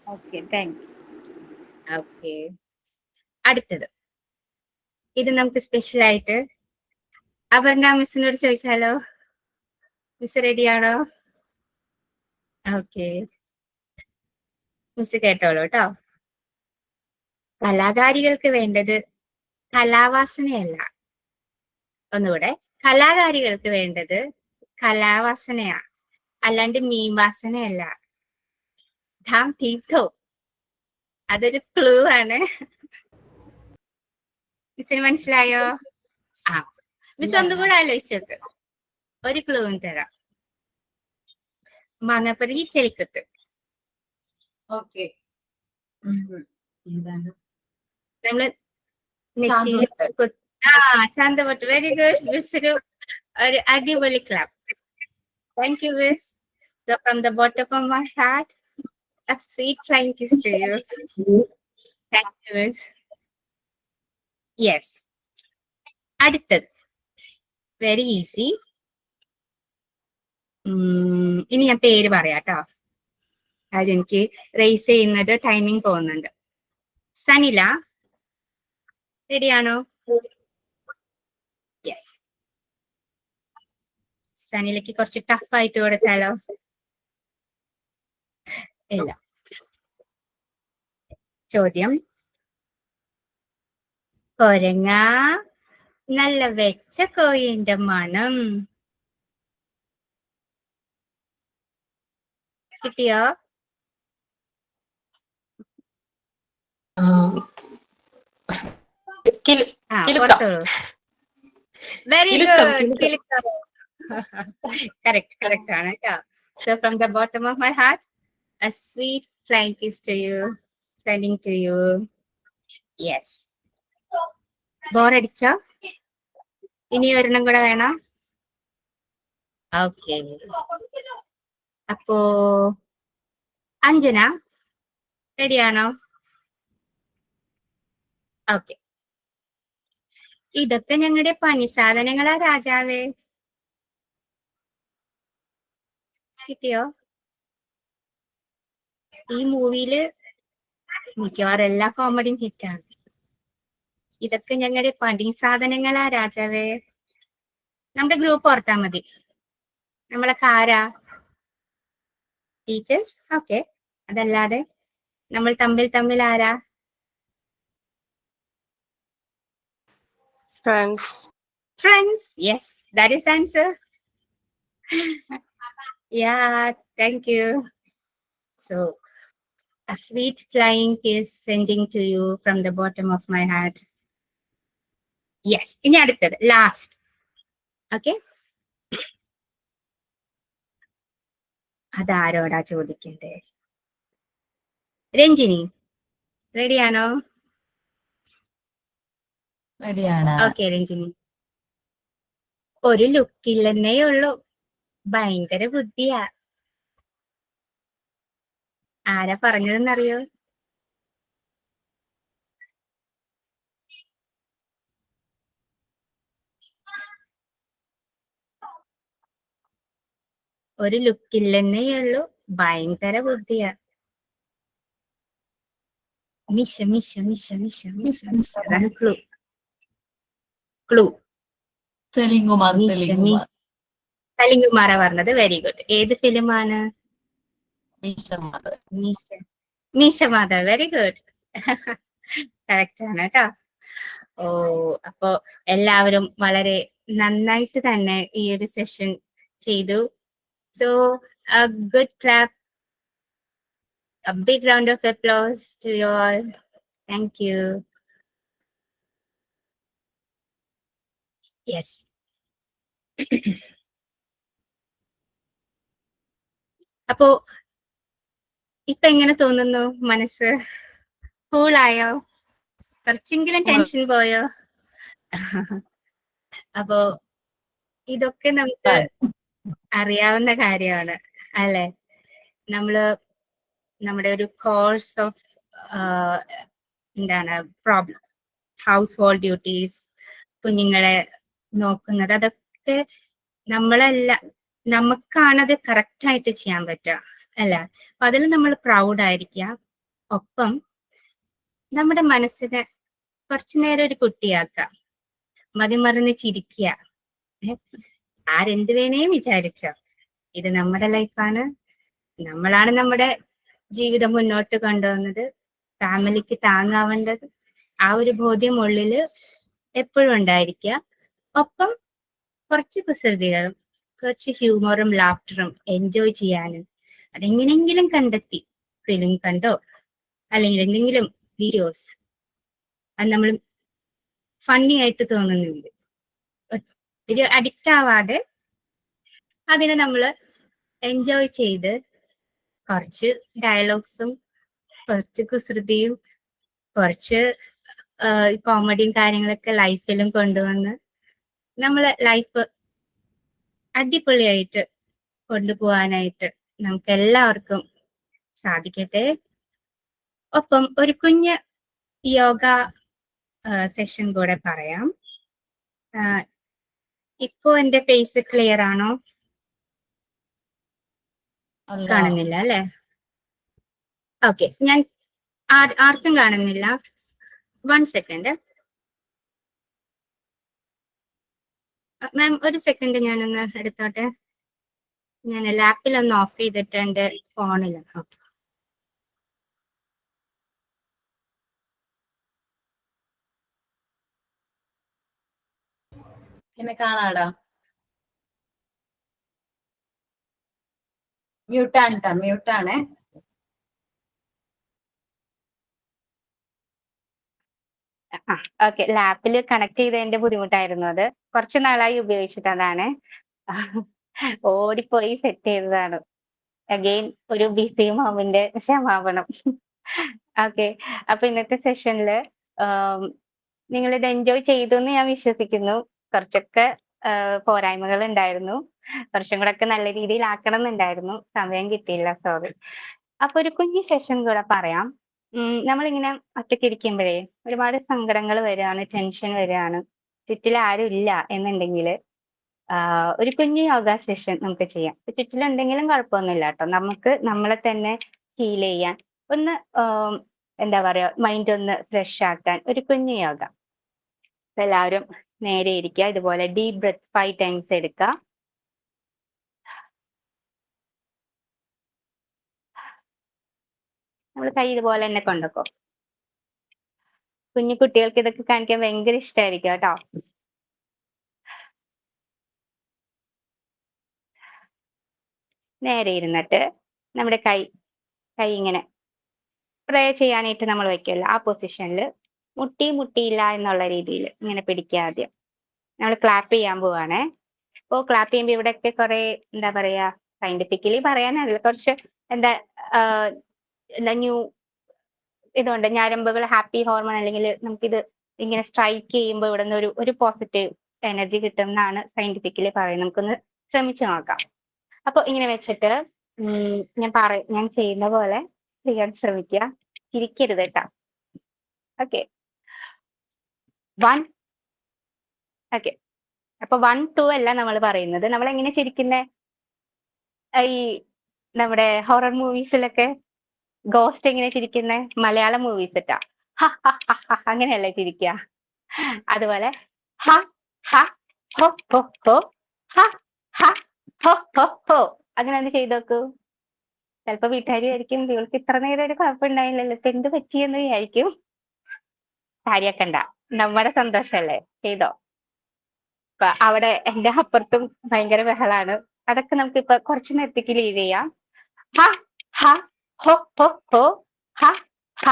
Okay, thank you. Okay. അടുത്തത്, ഇത് നമുക്ക് സ്പെഷ്യൽ ആയിട്ട് അപർണ മിസ്സിനോട് ചോദിച്ചാലോ? മിസ് റെഡിയാണോ? ഓക്കെ, മിസ് കേട്ടോളൂ കേട്ടോ. കലാകാരികൾക്ക് വേണ്ടത് കലാവാസനയല്ല. ഒന്നുകൂടെ, കലാകാരികൾക്ക് വേണ്ടത് കലാവാസനയാ, അല്ലാണ്ട് മീൻ വാസനയല്ല. ധാം തീർത്ഥോ, അതൊരു ക്ലൂ ആണ്. മിസ്സിന് മനസ്സിലായോ? മിസ് ഒന്നുകൂടെ ആലോചിച്ച് നോക്ക്, ഒരു ക്ലൂവും തരാം. മാങ്ങാപ്പറി ചെലിക്കത്ത്. ഓക്കെ, നമ്മള് ചാന്തപൊട്ട്. വെരി ഗുഡ് മിസ്, ഒരു അടിപൊളി clap. Thank you miss. So from the bottom of my heart, a sweet flying kiss to you. Thank you miss. Yes, അടുത്തത് വെരി ഈസി. ഇനി ഞാൻ പേര് പറയാട്ടോ, കാര്യം എനിക്ക് റേസ് ചെയ്യുന്നത് ടൈമിംഗ് പോകുന്നുണ്ട്. സനില റെഡിയാണോ? യെസ്, സനിലക്ക് കുറച്ച് ടഫ് ആയിട്ട് കൊടുത്താലോ? ഇല്ല. ചോദ്യം, കൊരങ്ങ നല്ല വെച്ച കോയിന്റെ മണം. കിട്ടിയോ? Very good, Kilukkam. correct ആണ് ട്ടോ. So from the bottom of my heart, a sweet flying kiss to you, sending to you. Yes. ബോറടിച്ചോ? ഇനി ഒരെണ്ണം കൂടെ വേണോ? ഓക്കെ. അപ്പോ അഞ്ജന റെഡിയാണോ? ഓക്കെ. ഇതൊക്കെ ഞങ്ങളുടെ പണി സാധനങ്ങളാ രാജാവേ. കിട്ടിയോ? ഈ മൂവിയില് മിക്കവാറും എല്ലാ കോമഡിയും ഹിറ്റാണ്. ഇതൊക്കെ ഞങ്ങളുടെ പണി സാധനങ്ങളാ രാജാവേ. നമ്മുടെ ഗ്രൂപ്പ് ഓർത്താ മതി. നമ്മളൊക്കെ ആരാ? ടീച്ചേഴ്സ്. ഓക്കെ. അതല്ലാതെ നമ്മൾ തമ്മിൽ ആരാ? Friends. Friends. Yes, that is answer. Yeah, thank you. So, a sweet flying kiss sending to you from the bottom of my heart. Yes, ഇനി അടുത്തത് ലാസ്റ്റ്. ഓക്കെ. അതാരോടാ ചോദിക്കണ്ടേ? രഞ്ജിനി റെഡിയാണോ? റെഡിയാണ്. ഓക്കെ രഞ്ജിനി. ഒരു ലുക്കില്ലെന്നേ ഉള്ളൂ, ഭയങ്കര ബുദ്ധിയാ. ആരാ പറഞ്ഞതെന്നറിയോ? ഒരു ലുക്കില്ലെന്നേ ഉള്ളൂ, ഭയങ്കര ബുദ്ധിയാ. മിശ മിശ മിശ മിശ മിശ മിശ. അതാണ് ക്ലൂ. ക്ലൂ. സെലിംകുമാർ. മിശ മിശ. സലിംകുമാറാ പറഞ്ഞത്. Very good. ഏത് ഫിലിമാണ്? മീശ. മീശ മാധവ്. Very good. കറക്റ്റ് ആണ് കേട്ടോ. ഓ, അപ്പോ എല്ലാവരും വളരെ നന്നായിട്ട് തന്നെ ഈ ഒരു സെഷൻ ചെയ്തു. So a good clap, a big round of applause to you all. Thank you. Yes. അപ്പോ ഇപ്പൊ എങ്ങനെ തോന്നുന്നു? മനസ്സ് കൂളായോ? കുറച്ചെങ്കിലും ടെൻഷൻ പോയോ? അപ്പോ ഇതൊക്കെ നമുക്ക് അറിയാവുന്ന കാര്യമാണ് അല്ലെ? നമ്മള് നമ്മുടെ ഒരു കോഴ്സ് ഓഫ് എന്താണ് പ്രോബ്ലം, ഹൗസ് ഹോൾഡ് ഡ്യൂട്ടീസ്, കുഞ്ഞുങ്ങളെ നോക്കുന്നത്, അതൊക്കെ നമുക്കാണത് കറക്റ്റ് ആയിട്ട് ചെയ്യാൻ പറ്റുക അല്ല? അപ്പൊ അതിൽ നമ്മൾ പ്രൗഡ് ആയിരിക്കുക. ഒപ്പം നമ്മുടെ മനസ്സിനെ കുറച്ചു നേരം ഒരു കുട്ടിയാക്കുക, മതിമറന്ന് ചിരിക്കുക. ആരെന്ത് വേണേ വിചാരിച്ചോ, ഇത് നമ്മുടെ ലൈഫാണ്, നമ്മളാണ് നമ്മുടെ ജീവിതം മുന്നോട്ട് കൊണ്ടുപോകുന്നത്, ഫാമിലിക്ക് താങ്ങാവേണ്ടത്. ആ ഒരു ബോധ്യം ഉള്ളില് എപ്പോഴും ഉണ്ടായിരിക്കുക. ഒപ്പം കുറച്ച് കുസൃതികളും കുറച്ച് ഹ്യൂമറും ലാഫ്റ്ററും എൻജോയ് ചെയ്യാനും അതെങ്ങനെയെങ്കിലും കണ്ടെത്തി ഫിലിം കണ്ടോ അല്ലെങ്കിൽ എന്തെങ്കിലും വീഡിയോസ് അത് നമ്മൾ ഫണ്ണി ആയിട്ട് തോന്നുന്നുണ്ട്, ഒരു അഡിക്റ്റ് ആവാതെ അതിനെ നമ്മൾ എൻജോയ് ചെയ്ത് കുറച്ച് ഡയലോഗ്സും കുറച്ച് കുസൃതിയും കുറച്ച് കോമഡിയും കാര്യങ്ങളൊക്കെ ലൈഫിലും കൊണ്ടുവന്ന് നമ്മളെ ലൈഫ് അടിപൊളിയായിട്ട് കൊണ്ടുപോകാനായിട്ട് നമുക്ക് എല്ലാവർക്കും സാധിക്കട്ടെ. ഒപ്പം ഒരു കുഞ്ഞ് യോഗ സെഷൻ കൂടെ പറയാം. ഇപ്പോ എന്റെ ഫേസ് ക്ലിയർ ആണോ? കാണുന്നില്ല അല്ലെ? ഓക്കെ, ഞാൻ ആർക്കും കാണുന്നില്ല. 1 സെക്കൻഡ് മാം, ഒരു സെക്കൻഡ് ഞാനൊന്ന് എടുത്തോട്ടെ. ഞാൻ ലാപ്പിൽ ഒന്ന് ഓഫ് ചെയ്തിട്ട് എന്റെ ഫോണിൽ. ഓക്കെ, എന്നെ കാണാടാ? മ്യൂട്ടാണ്, മ്യൂട്ടാണേ. ഓക്കെ, ലാപ്പിൽ കണക്ട് ചെയ്തതിന്റെ ബുദ്ധിമുട്ടായിരുന്നു. അത് കുറച്ച് നാളായി ഉപയോഗിച്ചിട്ട് അതാണ്. ഓടിപ്പോയി സെറ്റ് ചെയ്തതാണ്. അഗെയിൻ ഒരു ബിസി മോമിന്റെ ക്ഷമാപണം. ഓക്കെ, അപ്പൊ ഇന്നത്തെ സെഷനില് നിങ്ങൾ ഇത് എൻജോയ് ചെയ്തു എന്ന് ഞാൻ വിശ്വസിക്കുന്നു. കുറച്ചൊക്കെ പോരായ്മകൾ ഉണ്ടായിരുന്നു. കുറച്ചും കൂടെ ഒക്കെ നല്ല രീതിയിൽ ആക്കണം എന്നുണ്ടായിരുന്നു. സമയം കിട്ടിയില്ല, സോറി. അപ്പൊ ഒരു കുഞ്ഞു സെഷൻ കൂടെ പറയാം. നമ്മളിങ്ങനെ ഒറ്റയ്ക്ക് ഇരിക്കുമ്പോഴേ ഒരുപാട് സങ്കടങ്ങൾ വരികയാണ്, ടെൻഷൻ വരികയാണ്, ചുറ്റിൽ ആരും ഇല്ല എന്നുണ്ടെങ്കിൽ ഒരു കുഞ്ഞു യോഗ സെഷൻ നമുക്ക് ചെയ്യാം. ചുറ്റിലുണ്ടെങ്കിലും കുഴപ്പമൊന്നുമില്ല കേട്ടോ. നമുക്ക് നമ്മളെ തന്നെ ഹീൽ ചെയ്യാൻ, ഒന്ന് എന്താ പറയാ, മൈൻഡ് ഒന്ന് ഫ്രഷ് ആക്കാൻ ഒരു കുഞ്ഞു യോഗ. എല്ലാവരും നേരെ ഇരിക്കുക. ഇതുപോലെ ഡീപ് ബ്രെത്ത് 5 ടൈംസ് എടുക്കുക. നമ്മൾ കൈ ഇതുപോലെ തന്നെ കൊണ്ടുവെക്കും. കുഞ്ഞു കുട്ടികൾക്ക് ഇതൊക്കെ കാണിക്കാൻ ഭയങ്കര ഇഷ്ടമായിരിക്കും കേട്ടോ. നേരെ ഇരുന്നിട്ട് നമ്മുടെ കൈ ഇങ്ങനെ പ്രേ ചെയ്യാനായിട്ട് നമ്മൾ വെക്കുമല്ലോ, ആ പൊസിഷനിൽ മുട്ടിയില്ല എന്നുള്ള രീതിയിൽ ഇങ്ങനെ പിടിക്കുക. ആദ്യം നമ്മൾ ക്ലാപ്പ് ചെയ്യാൻ പോവാണേ. അപ്പോൾ ക്ലാപ്പ് ചെയ്യുമ്പോൾ ഇവിടെയൊക്കെ കുറെ എന്താ പറയാ, സയന്റിഫിക്കലി പറയാനല്ല, കുറച്ച് എന്താ ന്യൂ ഇതുണ്ട്, ഞരമ്പുകൾ, ഹാപ്പി ഹോർമോൺ, അല്ലെങ്കിൽ നമുക്കിത് ഇങ്ങനെ സ്ട്രൈക്ക് ചെയ്യുമ്പോൾ ഇവിടെ നിന്ന് ഒരു പോസിറ്റീവ് എനർജി കിട്ടും എന്നാണ് സയന്റിഫിക്കലി പറയുന്നത്. നമുക്കൊന്ന് ശ്രമിച്ചു നോക്കാം. അപ്പൊ ഇങ്ങനെ വെച്ചിട്ട് ഞാൻ ചെയ്യുന്ന പോലെ ചെയ്യാൻ ശ്രമിക്കുക. ചിരിക്കരുത് കേട്ടോ. ഓക്കെ, 1. ഓക്കെ, അപ്പൊ 1, 2 അല്ല നമ്മൾ പറയുന്നത്. നമ്മൾ എങ്ങനെ ചിരിക്കുന്നേ, ഈ നമ്മുടെ ഹൊറർ മൂവീസിലൊക്കെ ഗോസ്റ്റ് എങ്ങനെ ചിരിക്കുന്നേ, മലയാളം മൂവീസ് ഇട്ടാ അങ്ങനെയല്ലേ ചിരിക്കുക. അതുപോലെ ഹ ഹ ഹോ ഹോ ഹോ, ഹ ഹ ഹോ ഹോ ഹോ, അങ്ങനെ ഒന്ന് ചെയ്ത് നോക്കൂ. ചിലപ്പോ വീട്ടുകാർ വിചാരിക്കും ഇവൾക്ക് ഇത്ര നേരം ഒരു കുഴപ്പമുണ്ടായില്ലല്ലോ, ഇപ്പൊ എന്ത് പറ്റിയെന്ന് വിചാരിക്കും. കാര്യാക്കണ്ട, നമ്മുടെ സന്തോഷല്ലേ, ചെയ്തോ. അപ്പൊ അവിടെ എന്റെ അപ്പുറത്തും ഭയങ്കര ബഹളാണ്. അതൊക്കെ നമുക്ക് ഇപ്പൊ കുറച്ചു നേരത്തേക്ക് ലീവ് ചെയ്യാം. ഹ ഹ ഹോ ഹോ ഹോ, ഹ ഹ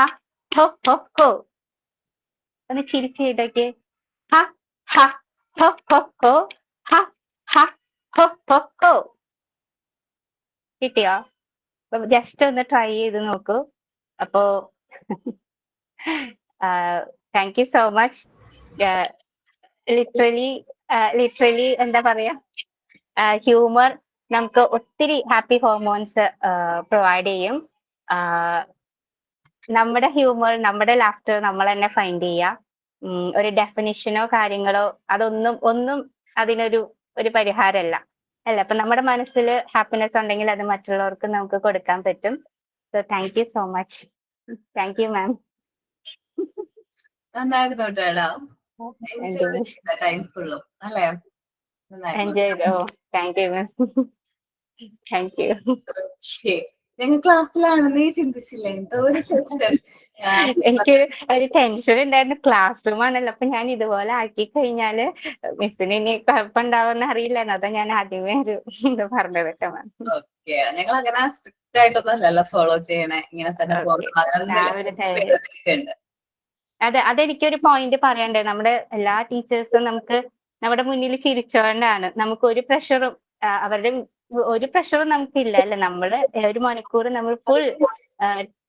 ഹോ ഹോ ഹോ. ഒന്ന് ചിരിച്ചു ചെയ്തോക്കെ. ഹ ഹ ഹോ ഹോ ഹോ, ഹ ഹ ഹോ ഹോ ഹോ. കിട്ടിയോ? ജസ്റ്റ് ഒന്ന് ട്രൈ ചെയ്ത് നോക്കൂ. അപ്പോ thank you so much. Literally എന്താ പറയാ, ഹ്യൂമർ നമുക്ക് ഒത്തിരി ഹാപ്പി ഹോർമോൺസ് പ്രൊവൈഡ് ചെയ്യും. നമ്മുടെ ഹ്യൂമർ, നമ്മുടെ ലാഫ്റ്റർ നമ്മൾ തന്നെ ഫൈൻഡ് ചെയ്യുക. ഒരു ഡെഫിനിഷനോ കാര്യങ്ങളോ ഒന്നും അതിനൊരു പരിഹാരമല്ല അല്ല. അപ്പൊ നമ്മുടെ മനസ്സിൽ ഹാപ്പിനെസ് ഉണ്ടെങ്കിൽ അത് മറ്റുള്ളവർക്ക് നമുക്ക് കൊടുക്കാൻ പറ്റും. So thank you so much. Thank you ma'am. നന്നായിരുന്നു കേട്ടോ. അല്ലേ? Enjoy. Thank you ma'am. Thank U. ഞങ്ങൾ ക്ലാസ്സിലാണെന്ന് ചിന്തിച്ചില്ലേ, എന്തോ ഒരു സെക്ഷൻ. എനിക്ക് ഒരു ടെൻഷൻ ഉണ്ടായിരുന്നു. ക്ലാസ് റൂം ആണല്ലോ, അപ്പൊ ഞാൻ ഇതുപോലെ ആക്കി കഴിഞ്ഞാല് മിസ്സിന് ഇനി കുഴപ്പമുണ്ടാവുമെന്ന് അറിയില്ലായിരുന്നു. അതാ ഞാൻ ആദ്യമേ ഒരു ഇത് പറഞ്ഞത് കേട്ടോ മാം. ഓക്കെ, ഞങ്ങൾ അങ്ങനെ സ്ട്രിക്റ്റ് ആയിട്ടൊന്നും അല്ലല്ലോ ഫോളോ ചെയ്യണേ, ഇങ്ങനെ തന്നെ ഉണ്ട്. അതെനിക്കൊരു പോയിന്റ് പറയണ്ടേ. നമ്മുടെ എല്ലാ ടീച്ചേഴ്സും നമ്മുടെ മുന്നിൽ ചിരിച്ചോണ്ടാണ്. നമുക്ക് ഒരു പ്രഷറും അവരുടെ ഒരു പ്രഷറും നമുക്കില്ല അല്ലെ. നമ്മള് 1 മണിക്കൂർ നമ്മൾ ഫുൾ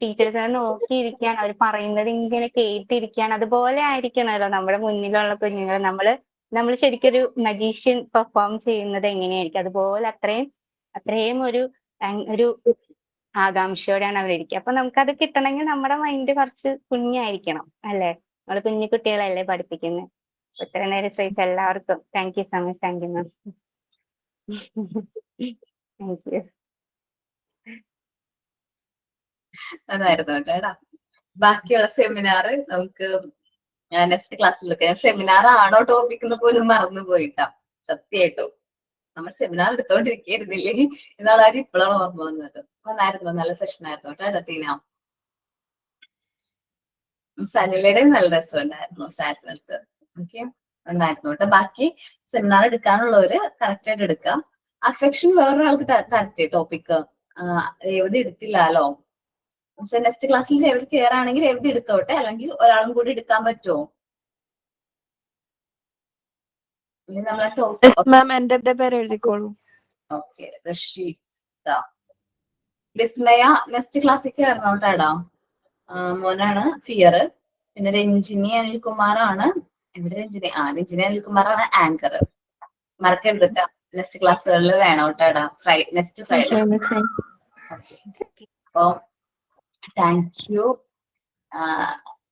ടീച്ചേഴ്സിനെ നോക്കിയിരിക്കാൻ, അവർ പറയുന്നത് ഇങ്ങനെ കേട്ടിരിക്കാൻ, അതുപോലെ ആയിരിക്കണമല്ലോ നമ്മുടെ മുന്നിലുള്ള കുഞ്ഞുങ്ങൾ. നമ്മൾ ശരിക്കൊരു മജീഷ്യൻ പെർഫോം ചെയ്യുന്നത് എങ്ങനെയായിരിക്കും, അതുപോലെ അത്രയും ഒരു ആകാംക്ഷയോടെയാണ് അവരിയ്ക്കുക. അപ്പൊ നമുക്കത് കിട്ടണമെങ്കിൽ നമ്മുടെ മൈൻഡ് കുറച്ച് കുഞ്ഞായിരിക്കണം അല്ലേ. നമ്മൾ കുഞ്ഞു കുട്ടികളല്ലേ പഠിപ്പിക്കുന്നത്. ഇത്ര നേരം ശ്രമിച്ച എല്ലാവർക്കും thank you so much. Thank you ma'am. Thank U. അതായിരുന്നു കേട്ടോ. ബാക്കിയുള്ള സെമിനാർ നമുക്ക് നെക്സ്റ്റ് ക്ലാസ്സിൽ എടുക്കാം. സെമിനാർ ആണോ ടോപ്പിക് എന്ന് പോലും മറന്നു പോയിട്ടാ, സത്യമായിട്ടും. നമ്മൾ സെമിനാർ എടുത്തോണ്ടിരിക്കുന്നില്ലേ, ഇന്നാളാരും ഇപ്പോഴാണ് ഓർമ്മ വന്നത്. നന്നായിരുന്നു, നല്ല സെഷൻ ആയിരുന്നു കേട്ടോ ടീന. സനിലയുടെ നല്ല രസമുണ്ടായിരുന്നു, സാഡ്നസ്. ഓക്കെ, നന്നായിരുന്നു കേട്ടോ. ബാക്കി സെമിനാർ എടുക്കാനുള്ളവര് കറക്റ്റ് ആയിട്ട് എടുക്കാം. അഫെക്ഷൻ വേറൊരാൾക്ക് തരട്ടെ ടോപ്പിക്. രേവതി എടുത്തില്ലല്ലോ. പക്ഷെ നെക്സ്റ്റ് ക്ലാസ്സിൽ രേവതി കയറാണെങ്കിൽ രേവതി എടുത്തോട്ടെ, അല്ലെങ്കിൽ ഒരാളും കൂടി എടുക്കാൻ പറ്റുമോ? ഇനി നമ്മളെ യെസ് ടോപ്പ് മാം എൻ്റെ പേര് എഴുതിക്കോളൂ. ഓക്കെ റഷീദ. വിസ്മയ നെക്സ്റ്റ് ക്ലാസ്സിൽ കയറണം കേട്ടാടാ. മോനാണ് ഫിയർ. പിന്നെ രഞ്ജിനി അനിൽകുമാറാണ്. എവിടെ രഞ്ജിനി? രഞ്ജിനി അനിൽകുമാറാണ് ആങ്കർ. മറക്കരുത് കേട്ടോ, നെക്സ്റ്റ് ക്ലാസ്സുകളിൽ വേണം കേട്ടാടാ. Next Friday. അപ്പോ thank you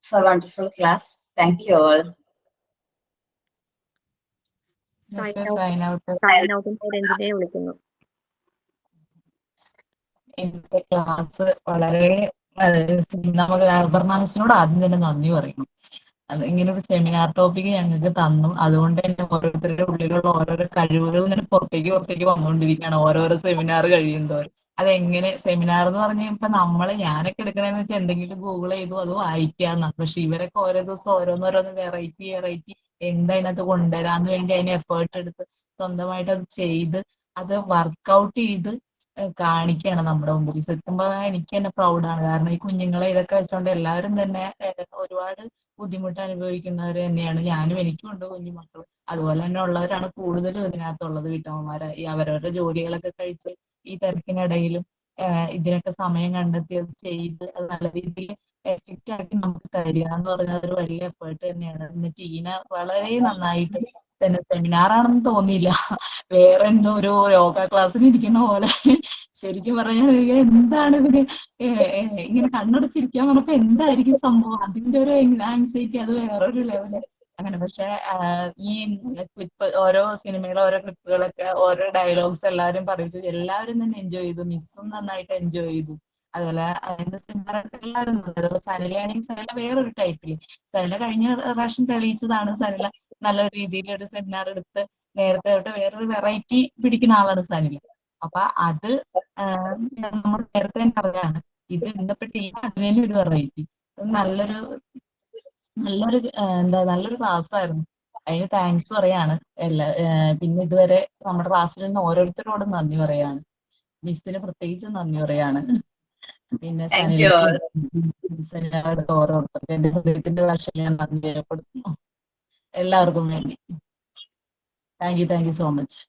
for wonderful class. Thank you all. Sign out. വിളിക്കുന്നു. ഇന്നത്തെ ക്ലാസ് വളരെ നമുക്ക് അപർണ മിസ്സിനോട് ആദ്യം തന്നെ നന്ദി പറയുന്നു. അത് ഇങ്ങനെ ഒരു സെമിനാർ ടോപ്പിക് ഞങ്ങൾക്ക് തന്നു. അതുകൊണ്ട് തന്നെ ഓരോരുത്തരുടെ ഉള്ളിലുള്ള ഓരോരോ കഴിവുകൾ ഇങ്ങനെ പുറത്തേക്ക് വന്നുകൊണ്ടിരിക്കുകയാണ് ഓരോരോ സെമിനാർ കഴിയുന്നതോറും. അതെങ്ങനെ സെമിനാർ എന്ന് പറഞ്ഞാൽ ഇപ്പൊ ഞാനൊക്കെ എടുക്കണേന്ന് വെച്ചാൽ എന്തെങ്കിലും ഗൂഗിൾ ചെയ്തു അത് വായിക്കാന്നാ. പക്ഷെ ഇവരൊക്കെ ഓരോ ദിവസം ഓരോന്നോരോന്ന് വെറൈറ്റി എന്താ അതിനകത്ത് കൊണ്ടുവരാന്ന് വേണ്ടി അതിന് എഫേർട്ട് എടുത്ത് സ്വന്തമായിട്ട് അത് ചെയ്ത് അത് വർക്കൗട്ട് ചെയ്ത് കാണിക്കുകയാണ് നമ്മുടെ മുമ്പിൽ. സത്യമ്പോ എനിക്ക് തന്നെ പ്രൗഡാണ്. കാരണം ഈ കുഞ്ഞുങ്ങളെ ഇതൊക്കെ വെച്ചോണ്ട് എല്ലാവരും തന്നെ ഒരുപാട് ബുദ്ധിമുട്ട് അനുഭവിക്കുന്നവർ തന്നെയാണ്. എനിക്കും ഉണ്ട് കുഞ്ഞു മക്കൾ. അതുപോലെ തന്നെ ഉള്ളവരാണ് കൂടുതലും ഇതിനകത്തുള്ളത്. വീട്ടമ്മമാര് ഈ അവരവരുടെ ജോലികളൊക്കെ കഴിച്ച് ഈ തിരക്കിനിടയിലും ഇതിനൊക്കെ സമയം കണ്ടെത്തി അത് ചെയ്ത് അത് നല്ല രീതിയിൽ എഫക്റ്റ് ആക്കി നമുക്ക് തരിക എന്ന് പറഞ്ഞാൽ അതൊരു വലിയ എഫേർട്ട് തന്നെയാണ്. ഇന്ന് ടീന വളരെ നന്നായിട്ട് തന്നെ സെമിനാറാണെന്ന് തോന്നിയില്ല, വേറെ എന്തോ ഒരു യോഗ ക്ലാസ്സിന് ഇരിക്കുന്ന പോലെ. ശരിക്കും പറഞ്ഞാൽ എന്താണ് ഇതിന് ഇങ്ങനെ കണ്ണടച്ചിരിക്കാൻ പറഞ്ഞപ്പോ എന്തായിരിക്കും സംഭവം, അതിന്റെ ഒരു ആൻസൈറ്റി അത് വേറൊരു ലെവല് അങ്ങനെ. പക്ഷെ ഈ ക്ലിപ്പ് ഓരോ സിനിമയിലെ ഓരോ ക്ലിപ്പുകളൊക്കെ ഓരോ ഡയലോഗ്സ് എല്ലാവരും പറയിച്ചു, എല്ലാവരും തന്നെ എൻജോയ് ചെയ്തു. മിസ്സും നന്നായിട്ട് എൻജോയ് ചെയ്തു. അതുപോലെ അതിന്റെ സെമിനാറൊക്കെ എല്ലാവരും അതുപോലെ സരളയാണെങ്കിൽ സരള വേറൊരു ടൈപ്പില് സരള കഴിഞ്ഞ പ്രാവശ്യം തെളിയിച്ചതാണ്. സരള നല്ലൊരു രീതിയിൽ ഒരു സെമിനാർ എടുത്ത് നേരത്തെ തൊട്ട് വേറൊരു വെറൈറ്റി പിടിക്കുന്ന ആളാണ് സനില. അപ്പൊ അത് നമ്മൾ നേരത്തെ തന്നെ പറഞ്ഞതാണ്. ഇത് ഇന്നപ്പെട്ട ഈ അതിനൊരു വെറൈറ്റി നല്ലൊരു നല്ലൊരു ക്ലാസ് ആയിരുന്നു. അതിന് താങ്ക്സ് പറയാണ് പിന്നെ ഇതുവരെ നമ്മുടെ ക്ലാസ്സിൽ നിന്ന് ഓരോരുത്തരോടും നന്ദി പറയാണ്. മിസ്സിന് പ്രത്യേകിച്ച് നന്ദി പറയാണ്. പിന്നെ താങ്ക് യു ഓൾ. സനിലയ്ക്ക് ഓരോരുത്തർക്കും എന്റെ ഹൃദയത്തിന്റെ ഭാഷയിൽ ഞാൻ നന്ദി രേഖപ്പെടുത്തുന്നു എല്ലാവർക്കും വേണ്ടി. Thank you so much.